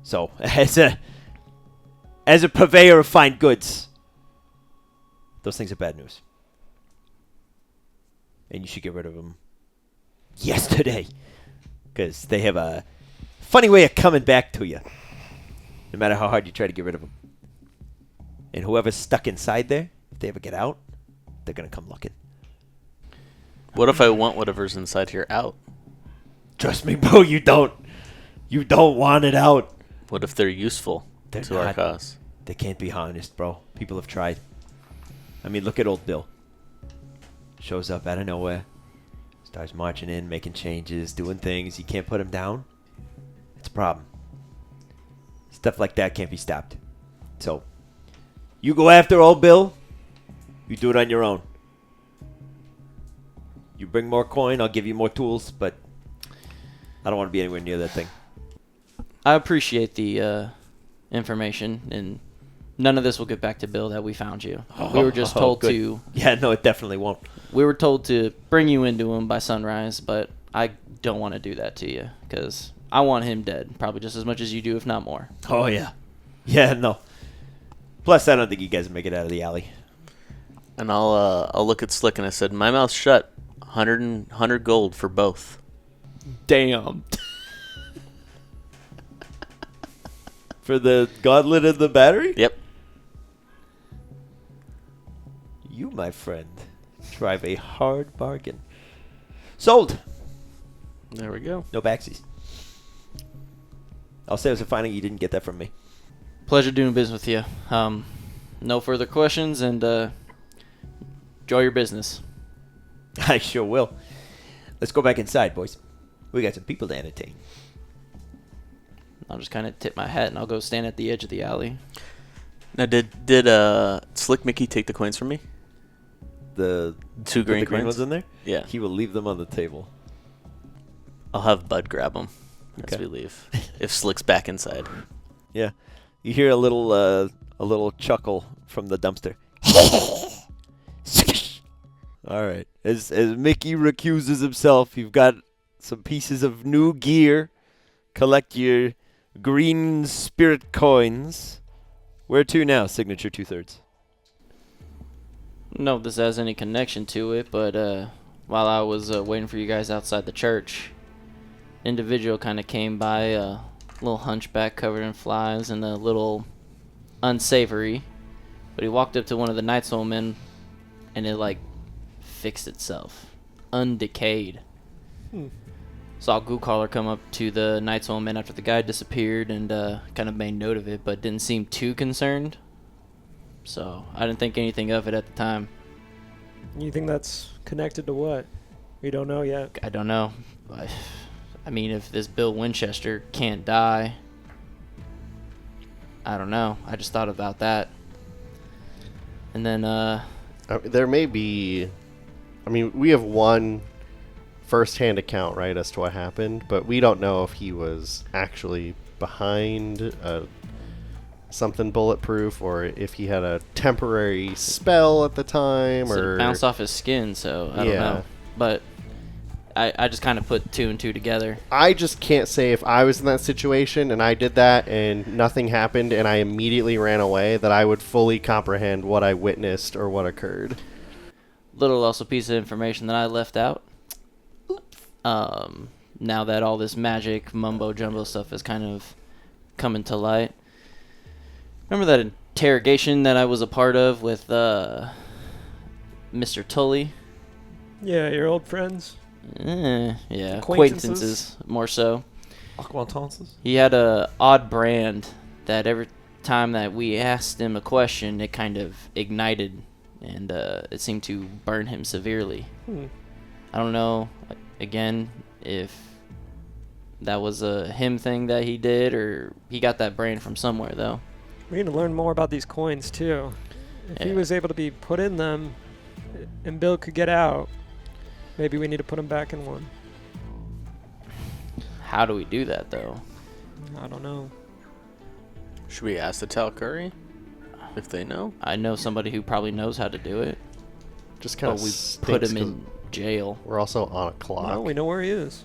[SPEAKER 1] So, as a purveyor of fine goods, those things are bad news. And you should get rid of them yesterday. Because they have a funny way of coming back to you. No matter how hard you try to get rid of them. And whoever's stuck inside there, if they ever get out, they're going to come looking.
[SPEAKER 4] What if I want whatever's inside here out?
[SPEAKER 1] Trust me, bro, you don't. You don't want it out.
[SPEAKER 4] What if they're useful
[SPEAKER 1] They're
[SPEAKER 4] to our
[SPEAKER 1] not.
[SPEAKER 4] cause?
[SPEAKER 1] They can't be harnessed, bro. People have tried. I mean, look at old Bill. Shows up out of nowhere. Starts marching in, making changes, doing things. You can't put him down. It's a problem. Stuff like that can't be stopped. So, you go after old Bill. You do it on your own. You bring more coin, I'll give you more tools, but I don't want to be anywhere near that thing.
[SPEAKER 5] I appreciate the information, and none of this will get back to Bill that we found you. We were just told
[SPEAKER 1] good.
[SPEAKER 5] to.
[SPEAKER 1] Yeah, no, it definitely won't.
[SPEAKER 5] We were told to bring you into him by sunrise, but I don't want to do that to you because I want him dead, probably just as much as you do, if not more.
[SPEAKER 1] Oh, yeah. Yeah, no. Plus, I don't think you guys will make it out of the alley.
[SPEAKER 4] And I'll look at Slick and I said, my mouth's shut. 100 gold for both.
[SPEAKER 5] Damn.
[SPEAKER 1] For the gauntlet and the battery?
[SPEAKER 4] Yep.
[SPEAKER 1] You, my friend, drive a hard bargain. Sold.
[SPEAKER 4] There we go.
[SPEAKER 1] No backsies. I'll say it was a finding you didn't get that from me.
[SPEAKER 5] Pleasure doing business with you. No further questions, and enjoy your business.
[SPEAKER 1] I sure will. Let's go back inside, boys. We got some people to entertain.
[SPEAKER 5] I'll just kind of tip my hat, and I'll go stand at the edge of the alley.
[SPEAKER 4] Now, did Slick Mickey take the coins from me?
[SPEAKER 1] The
[SPEAKER 4] Two green
[SPEAKER 1] the green
[SPEAKER 4] coins?
[SPEAKER 1] ones in there?
[SPEAKER 4] Yeah.
[SPEAKER 1] He will leave them on the table.
[SPEAKER 4] I'll have Bud grab them as
[SPEAKER 1] Okay.
[SPEAKER 4] we leave. If Slick's back inside.
[SPEAKER 1] Yeah. You hear a little chuckle from the dumpster. All right. As Mickey recuses himself, you've got some pieces of new gear. Collect your green spirit coins. Where to now, Signature 2/3?
[SPEAKER 5] No, this has any connection to it, but while I was waiting for you guys outside the church, individual kind of came by, a little hunchback covered in flies and a little unsavory, But he walked up to one of the Night's men, and it, like, fixed itself. Undecayed. Saw Goo-Caller come up to the Night's men after the guy disappeared and kind of made note of it, but didn't seem too concerned. So I didn't think anything of it at the time.
[SPEAKER 3] You think that's connected to what? We don't know yet.
[SPEAKER 5] I don't know. I mean, if this Bill Winchester can't die, I don't know. I just thought about that. And then,
[SPEAKER 2] there may be... I mean, we have one first-hand account, right, as to what happened, but we don't know if he was actually behind something bulletproof or if he had a temporary spell at the time.
[SPEAKER 5] so
[SPEAKER 2] Or
[SPEAKER 5] it bounced off his skin, so I don't know. But I just kind of put two and two together.
[SPEAKER 2] I just can't say if I was in that situation and I did that and nothing happened and I immediately ran away that I would fully comprehend what I witnessed or what occurred.
[SPEAKER 5] Little also piece of information that I left out. Now that all this magic mumbo jumbo stuff is kind of coming to light. Remember that interrogation that I was a part of with Mr. Tully?
[SPEAKER 3] Yeah, your old friends.
[SPEAKER 5] Yeah,
[SPEAKER 3] Acquaintances?
[SPEAKER 5] acquaintances more so.
[SPEAKER 1] Acquaintances?
[SPEAKER 5] He had a odd brand that every time that we asked him a question, it kind of ignited, and it seemed to burn him severely. I don't know, again, if that was a him thing that he did, or he got that brand from somewhere, though.
[SPEAKER 3] We need to learn more about these coins, too. If he
[SPEAKER 5] Yeah.
[SPEAKER 3] was able to be put in them and Bill could get out, maybe we need to put him back in one.
[SPEAKER 5] How do we do that, though?
[SPEAKER 3] I don't know.
[SPEAKER 4] Should we ask the Tal'Kuri if they know?
[SPEAKER 5] I know somebody who probably knows how to do it,
[SPEAKER 2] Just kind
[SPEAKER 5] but
[SPEAKER 2] of
[SPEAKER 5] we put him in jail.
[SPEAKER 2] We're also on a clock.
[SPEAKER 3] Well, we know where he is.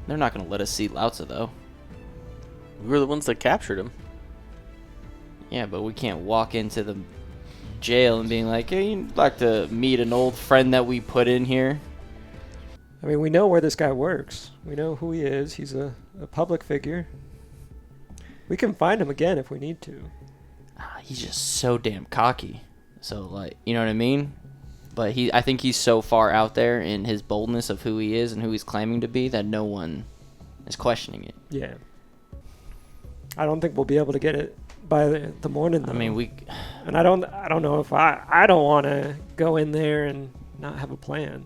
[SPEAKER 5] They're not going to let us see Lautza, though.
[SPEAKER 4] We were the ones that captured him.
[SPEAKER 5] Yeah, but we can't walk into the jail and being like, hey, you'd like to meet an old friend that we put in here?
[SPEAKER 3] I mean, we know where this guy works. We know who he is. He's a public figure. We can find him again if we need to.
[SPEAKER 5] He's just so damn cocky. So, like, you know what I mean? But I think he's so far out there in his boldness of who he is and who he's claiming to be that no one is questioning it.
[SPEAKER 3] Yeah. I don't think we'll be able to get it by the morning, though.
[SPEAKER 5] I mean,
[SPEAKER 3] And I don't know if I don't want to go in there and not have a plan.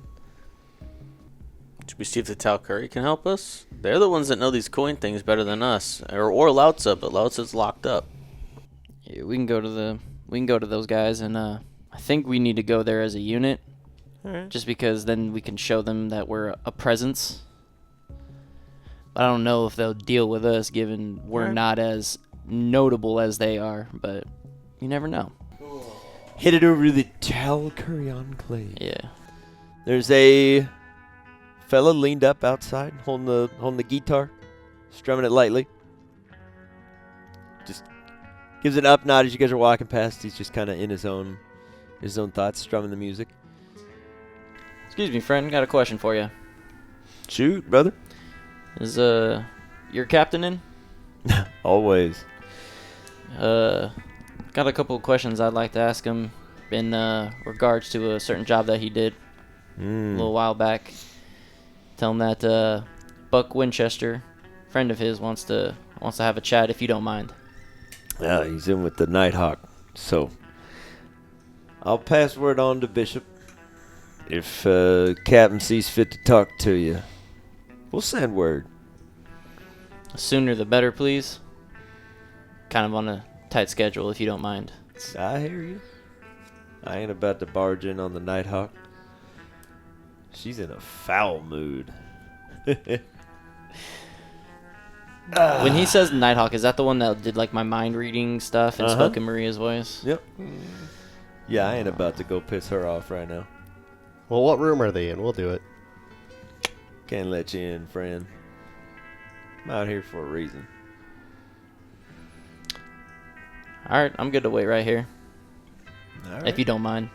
[SPEAKER 4] Should we see if the Tal'Kuri can help us? They're the ones that know these coin things better than us, or Lautza, but Lautza's locked up.
[SPEAKER 5] yeah, we can go to those guys, and I think we need to go there as a unit,
[SPEAKER 3] All right.
[SPEAKER 5] just because then we can show them that we're a presence. But I don't know if they'll deal with us, given we're
[SPEAKER 3] Right.
[SPEAKER 5] not as notable as they are, but you never know.
[SPEAKER 1] Headed over to the Tal'Kuri Enclave.
[SPEAKER 5] Yeah.
[SPEAKER 1] There's a fella leaned up outside, holding the guitar, strumming it lightly. Just gives an up nod as you guys are walking past. He's just kind of in his own thoughts, strumming the music.
[SPEAKER 5] Excuse me, friend. Got a question for you.
[SPEAKER 1] Shoot, brother.
[SPEAKER 5] Is your captain in?
[SPEAKER 1] Always.
[SPEAKER 5] Got a couple of questions I'd like to ask him in regards to a certain job that he did a little while back. Tell him that Buck Winchester, friend of his, wants to have a chat if you don't mind.
[SPEAKER 1] Yeah, he's in with the Nighthawk, so I'll pass word on to Bishop. If Captain sees fit to talk to you, we'll send word.
[SPEAKER 5] The sooner the better, please. Kind of on a tight schedule, if you don't mind.
[SPEAKER 1] I hear you. I ain't about to barge in on the Nighthawk. She's in a foul mood.
[SPEAKER 5] When he says Nighthawk, is that the one that did like my mind reading stuff and
[SPEAKER 1] Uh-huh.
[SPEAKER 5] spoke in Maria's voice?
[SPEAKER 1] Yep. Yeah, I ain't about to go piss her off right now.
[SPEAKER 2] Well, what room are they in? We'll do it.
[SPEAKER 1] Can't let you in, friend. I'm out here for a reason.
[SPEAKER 5] Alright, I'm good to wait right here.
[SPEAKER 1] All right.
[SPEAKER 5] If you don't mind.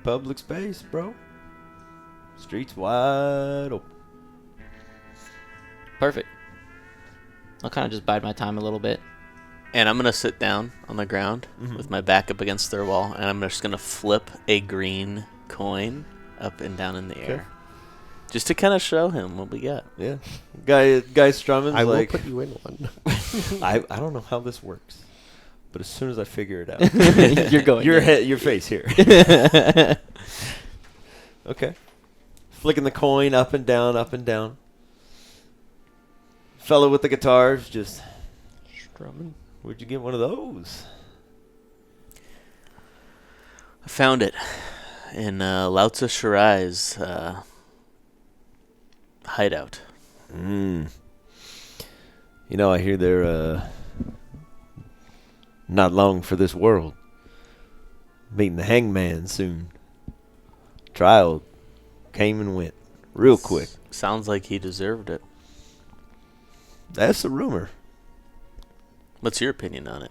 [SPEAKER 1] Public space, bro. Streets wide open.
[SPEAKER 5] Perfect. I'll kind of just bide my time a little bit.
[SPEAKER 4] And I'm going to sit down on the ground with my back up against their wall, and I'm just going to flip a green coin up and down in the air. Just to kind of show him what we got.
[SPEAKER 1] Yeah. Guy Strumman's
[SPEAKER 2] I will
[SPEAKER 1] like,
[SPEAKER 2] put you in one.
[SPEAKER 1] I don't know how this works, but as soon as I figure it out,
[SPEAKER 5] You're going.
[SPEAKER 1] your face here. Okay. Flicking the coin up and down, up and down. Fellow with the guitars just,
[SPEAKER 3] Strumming.
[SPEAKER 1] where'd you get one of those?
[SPEAKER 4] I found it in Lao Tzu Shirai's hideout.
[SPEAKER 1] You know, I hear they're not long for this world. Meeting the hangman soon. Trial came and went real quick.
[SPEAKER 4] Sounds like he deserved it.
[SPEAKER 1] That's a rumor.
[SPEAKER 4] What's your opinion on it?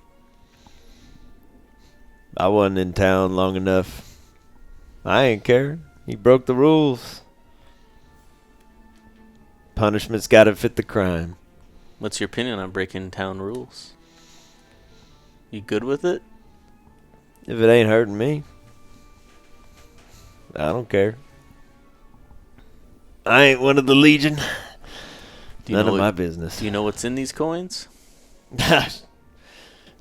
[SPEAKER 1] I wasn't in town long enough. I ain't care. He broke the rules. Punishment's got to fit the crime.
[SPEAKER 4] What's your opinion on breaking town rules? You good with it?
[SPEAKER 1] If it ain't hurting me, I don't care. I ain't one of the Legion. None of my business.
[SPEAKER 4] Do you know what's in these coins?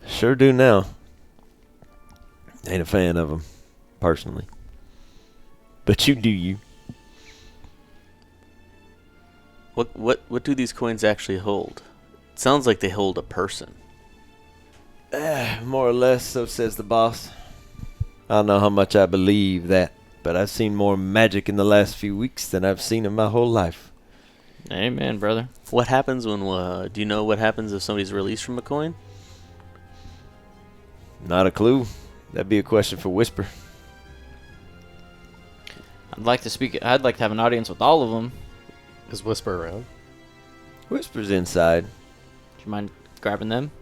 [SPEAKER 1] Sure do now. Ain't a fan of them, personally. But you do you.
[SPEAKER 4] What do these coins actually hold? It sounds like they hold a person.
[SPEAKER 1] More or less, so says the boss. I don't know how much I believe that, but I've seen more magic in the last few weeks than I've seen in my whole life.
[SPEAKER 5] Amen, brother.
[SPEAKER 4] What happens when? Do you know what happens if somebody's released from a coin?
[SPEAKER 1] Not a clue. That'd be a question for Whisper.
[SPEAKER 5] I'd like to have an audience with all of them.
[SPEAKER 2] Is Whisper around?
[SPEAKER 1] Whisper's inside.
[SPEAKER 5] Do you mind grabbing them?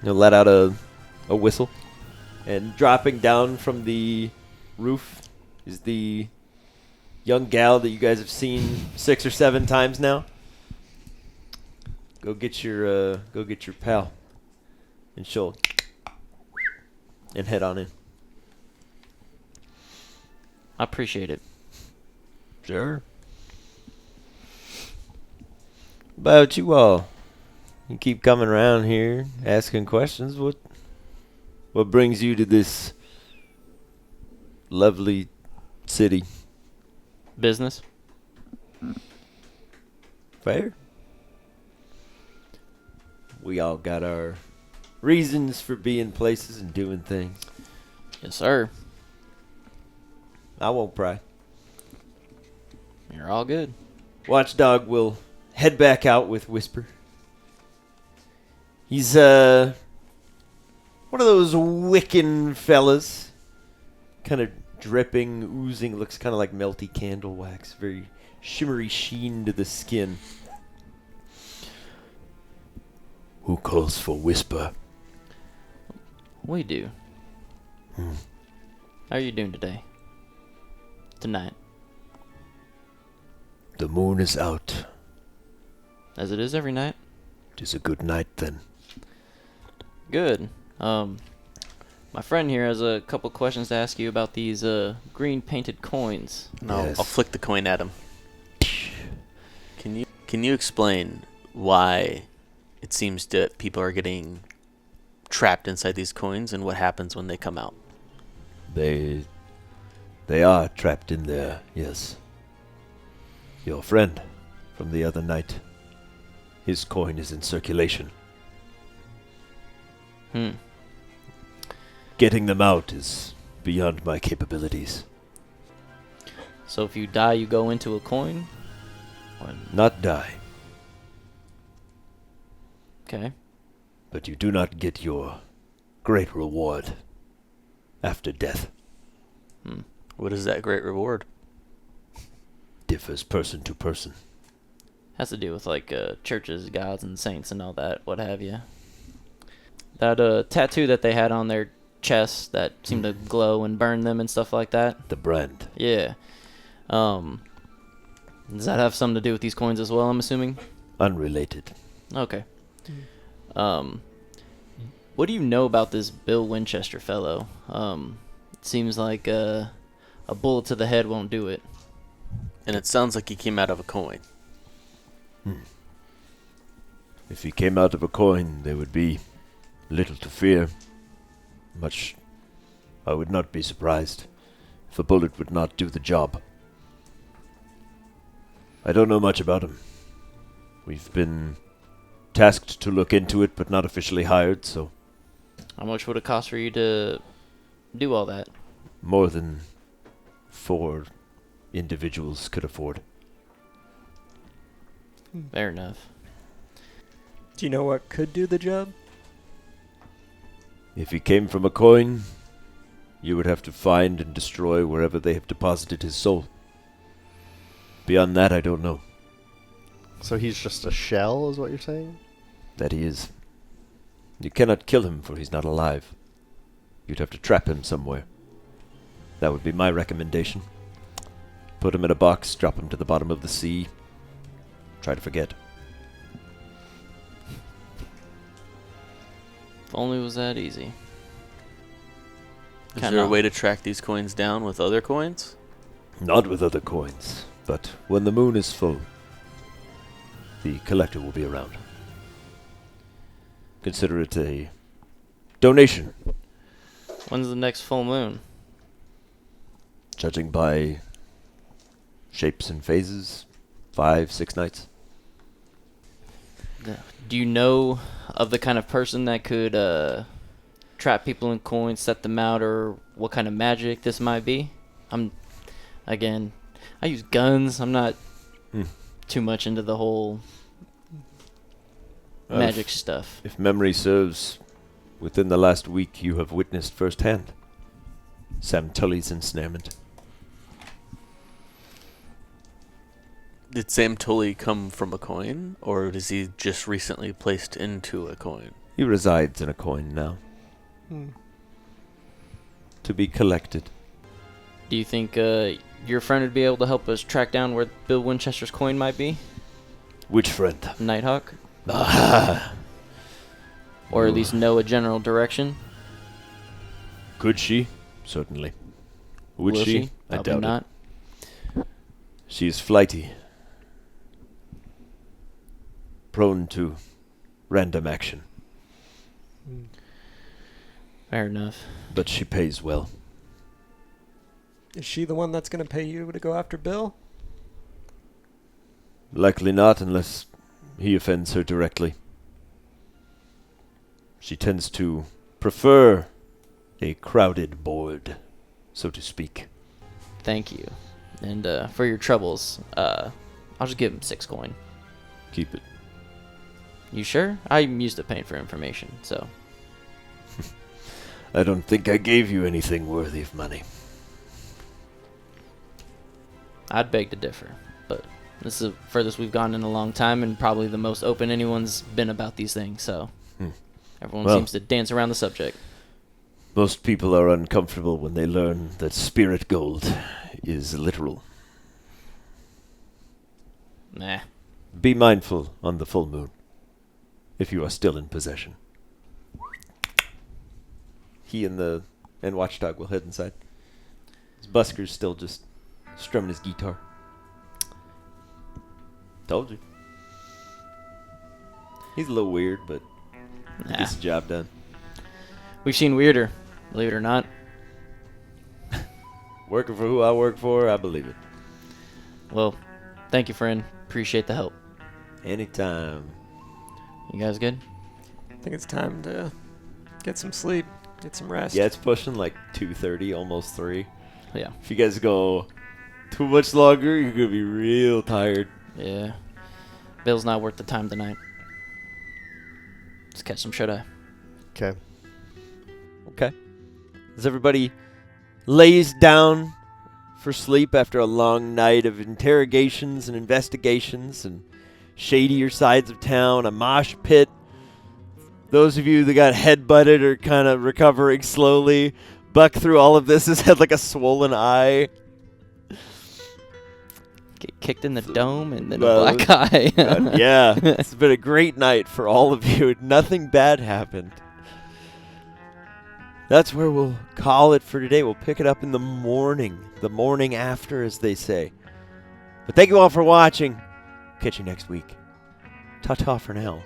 [SPEAKER 1] He'll let out a whistle. And dropping down from the roof is the young gal that you guys have seen 6 or 7 times now. Go get your pal. And she'll and head on in.
[SPEAKER 5] I appreciate it.
[SPEAKER 1] Sure. About you all. You keep coming around here asking questions. What brings you to this lovely city?
[SPEAKER 5] Business?
[SPEAKER 1] Fair. We all got our reasons for being places and doing things.
[SPEAKER 5] Yes, sir.
[SPEAKER 1] I won't pry.
[SPEAKER 5] You're all good.
[SPEAKER 1] Watchdog will head back out with Whisper. He's one of those Wiccan fellas. Kind of dripping, oozing, looks kind of like melty candle wax. Very shimmery sheen to the skin.
[SPEAKER 6] Who calls for Whisper?
[SPEAKER 5] We do. How are you doing today? Tonight?
[SPEAKER 6] The moon is out.
[SPEAKER 5] As it is every night?
[SPEAKER 6] It is a good night then.
[SPEAKER 5] Good. My friend here has a couple questions to ask you about these green painted coins.
[SPEAKER 4] No,
[SPEAKER 6] Yes.
[SPEAKER 4] I'll flick the coin at him. Can you explain why it seems that people are getting trapped inside these coins and what happens when they come out?
[SPEAKER 6] They are trapped in there, yes. Your friend from the other night. His coin is in circulation. Getting them out is beyond my capabilities.
[SPEAKER 5] So if you die, you go into a coin?
[SPEAKER 6] Not die,
[SPEAKER 5] Okay.
[SPEAKER 6] but you do not get your great reward after death.
[SPEAKER 4] What is that great reward?
[SPEAKER 6] Differs person to person.
[SPEAKER 5] Has to do with like churches, gods, and saints and all that, what have you. That tattoo that they had on their chest that seemed to glow and burn them and stuff like that.
[SPEAKER 6] The brand.
[SPEAKER 5] Yeah. Does that have something to do with these coins as well, I'm assuming?
[SPEAKER 6] Unrelated.
[SPEAKER 5] Okay. What do you know about this Bill Winchester fellow? It seems like a bullet to the head won't do it.
[SPEAKER 4] And it sounds like he came out of a coin.
[SPEAKER 6] If he came out of a coin, there would be little to fear. I would not be surprised if a bullet would not do the job. I don't know much about him. We've been tasked to look into it, but not officially hired, so
[SPEAKER 5] How much would it cost for you to do all that?
[SPEAKER 6] more than 4 individuals could afford.
[SPEAKER 5] Fair enough.
[SPEAKER 3] Do you know what could do the job?
[SPEAKER 6] If he came from a coin, you would have to find and destroy wherever they have deposited his soul. Beyond that, I don't know.
[SPEAKER 2] So he's just a shell, is what you're saying?
[SPEAKER 6] That he is. You cannot kill him, for he's not alive. You'd have to trap him somewhere. That would be my recommendation. Put him in a box, drop him to the bottom of the sea. Try to forget.
[SPEAKER 5] If only it was that easy.
[SPEAKER 4] Is
[SPEAKER 5] Kinda.
[SPEAKER 4] there a way to track these coins down with other coins?
[SPEAKER 6] Not with other coins, but when the moon is full, the collector will be around. Consider it a donation,
[SPEAKER 5] When's the next full moon?
[SPEAKER 6] judging by shapes and phases, 5, 6 nights.
[SPEAKER 5] Do you know of the kind of person that could trap people in coins, set them out, or what kind of magic this might be? I use guns. I'm not too much into the whole magic stuff.
[SPEAKER 6] If memory serves, within the last week you have witnessed firsthand Sam Tully's ensnarement.
[SPEAKER 4] Did Sam Tully come from a coin, or is he just recently placed into a coin?
[SPEAKER 6] He resides in a coin now, to be collected.
[SPEAKER 5] Do you think your friend would be able to help us track down where Bill Winchester's coin might be?
[SPEAKER 6] Which friend?
[SPEAKER 5] Nighthawk?
[SPEAKER 6] Ah,
[SPEAKER 5] Or at least know a general direction?
[SPEAKER 6] could she? Certainly. Would
[SPEAKER 5] Will
[SPEAKER 6] she? I
[SPEAKER 5] Probably
[SPEAKER 6] doubt
[SPEAKER 5] not.
[SPEAKER 6] it. She is flighty. Prone to random action.
[SPEAKER 5] Fair enough.
[SPEAKER 6] But she pays well.
[SPEAKER 3] Is she the one that's going to pay you to go after Bill?
[SPEAKER 6] Likely not, unless he offends her directly. She tends to prefer a crowded board, so to speak.
[SPEAKER 5] Thank you. And for your troubles, I'll just give him 6 coin.
[SPEAKER 6] Keep it.
[SPEAKER 5] You sure? I'm used to paying for information, so.
[SPEAKER 6] I don't think I gave you anything worthy of money.
[SPEAKER 5] I'd beg to differ, but this is the furthest we've gone in a long time and probably the most open anyone's been about these things, so everyone
[SPEAKER 6] Well.
[SPEAKER 5] seems to dance around the subject.
[SPEAKER 6] Most people are uncomfortable when they learn that spirit gold is literal.
[SPEAKER 5] Nah.
[SPEAKER 6] Be mindful on the full moon, if you are still in possession. He and Watchdog will head inside. Busker's still just strumming his guitar. Told you. He's a little weird, but he
[SPEAKER 5] Nah.
[SPEAKER 6] gets the job done.
[SPEAKER 5] We've seen weirder, believe it or not.
[SPEAKER 6] Working for who I work for, I believe it.
[SPEAKER 5] Well, thank you, friend. Appreciate the help.
[SPEAKER 6] Anytime.
[SPEAKER 5] You guys good?
[SPEAKER 3] I think it's time to get some sleep, get some rest.
[SPEAKER 6] Yeah, it's pushing like 2:30, almost 3.
[SPEAKER 5] Yeah.
[SPEAKER 6] If you guys go too much longer, you're going to be real tired.
[SPEAKER 5] Yeah. Bill's not worth the time tonight. Let's catch some shut-eye.
[SPEAKER 2] Okay.
[SPEAKER 1] Okay. As everybody lays down for sleep after a long night of interrogations and investigations and shadier sides of town, a mosh pit. Those of you that got headbutted are kind of recovering slowly. Buck through all of this has had like a swollen eye.
[SPEAKER 5] Get kicked in the dome and then
[SPEAKER 1] Well,
[SPEAKER 5] a black eye.
[SPEAKER 1] yeah, it's been a great night for all of you. Nothing bad happened. That's where we'll call it for today. We'll pick it up in the morning after, as they say. But thank you all for watching. Catch you next week. Ta-ta for now.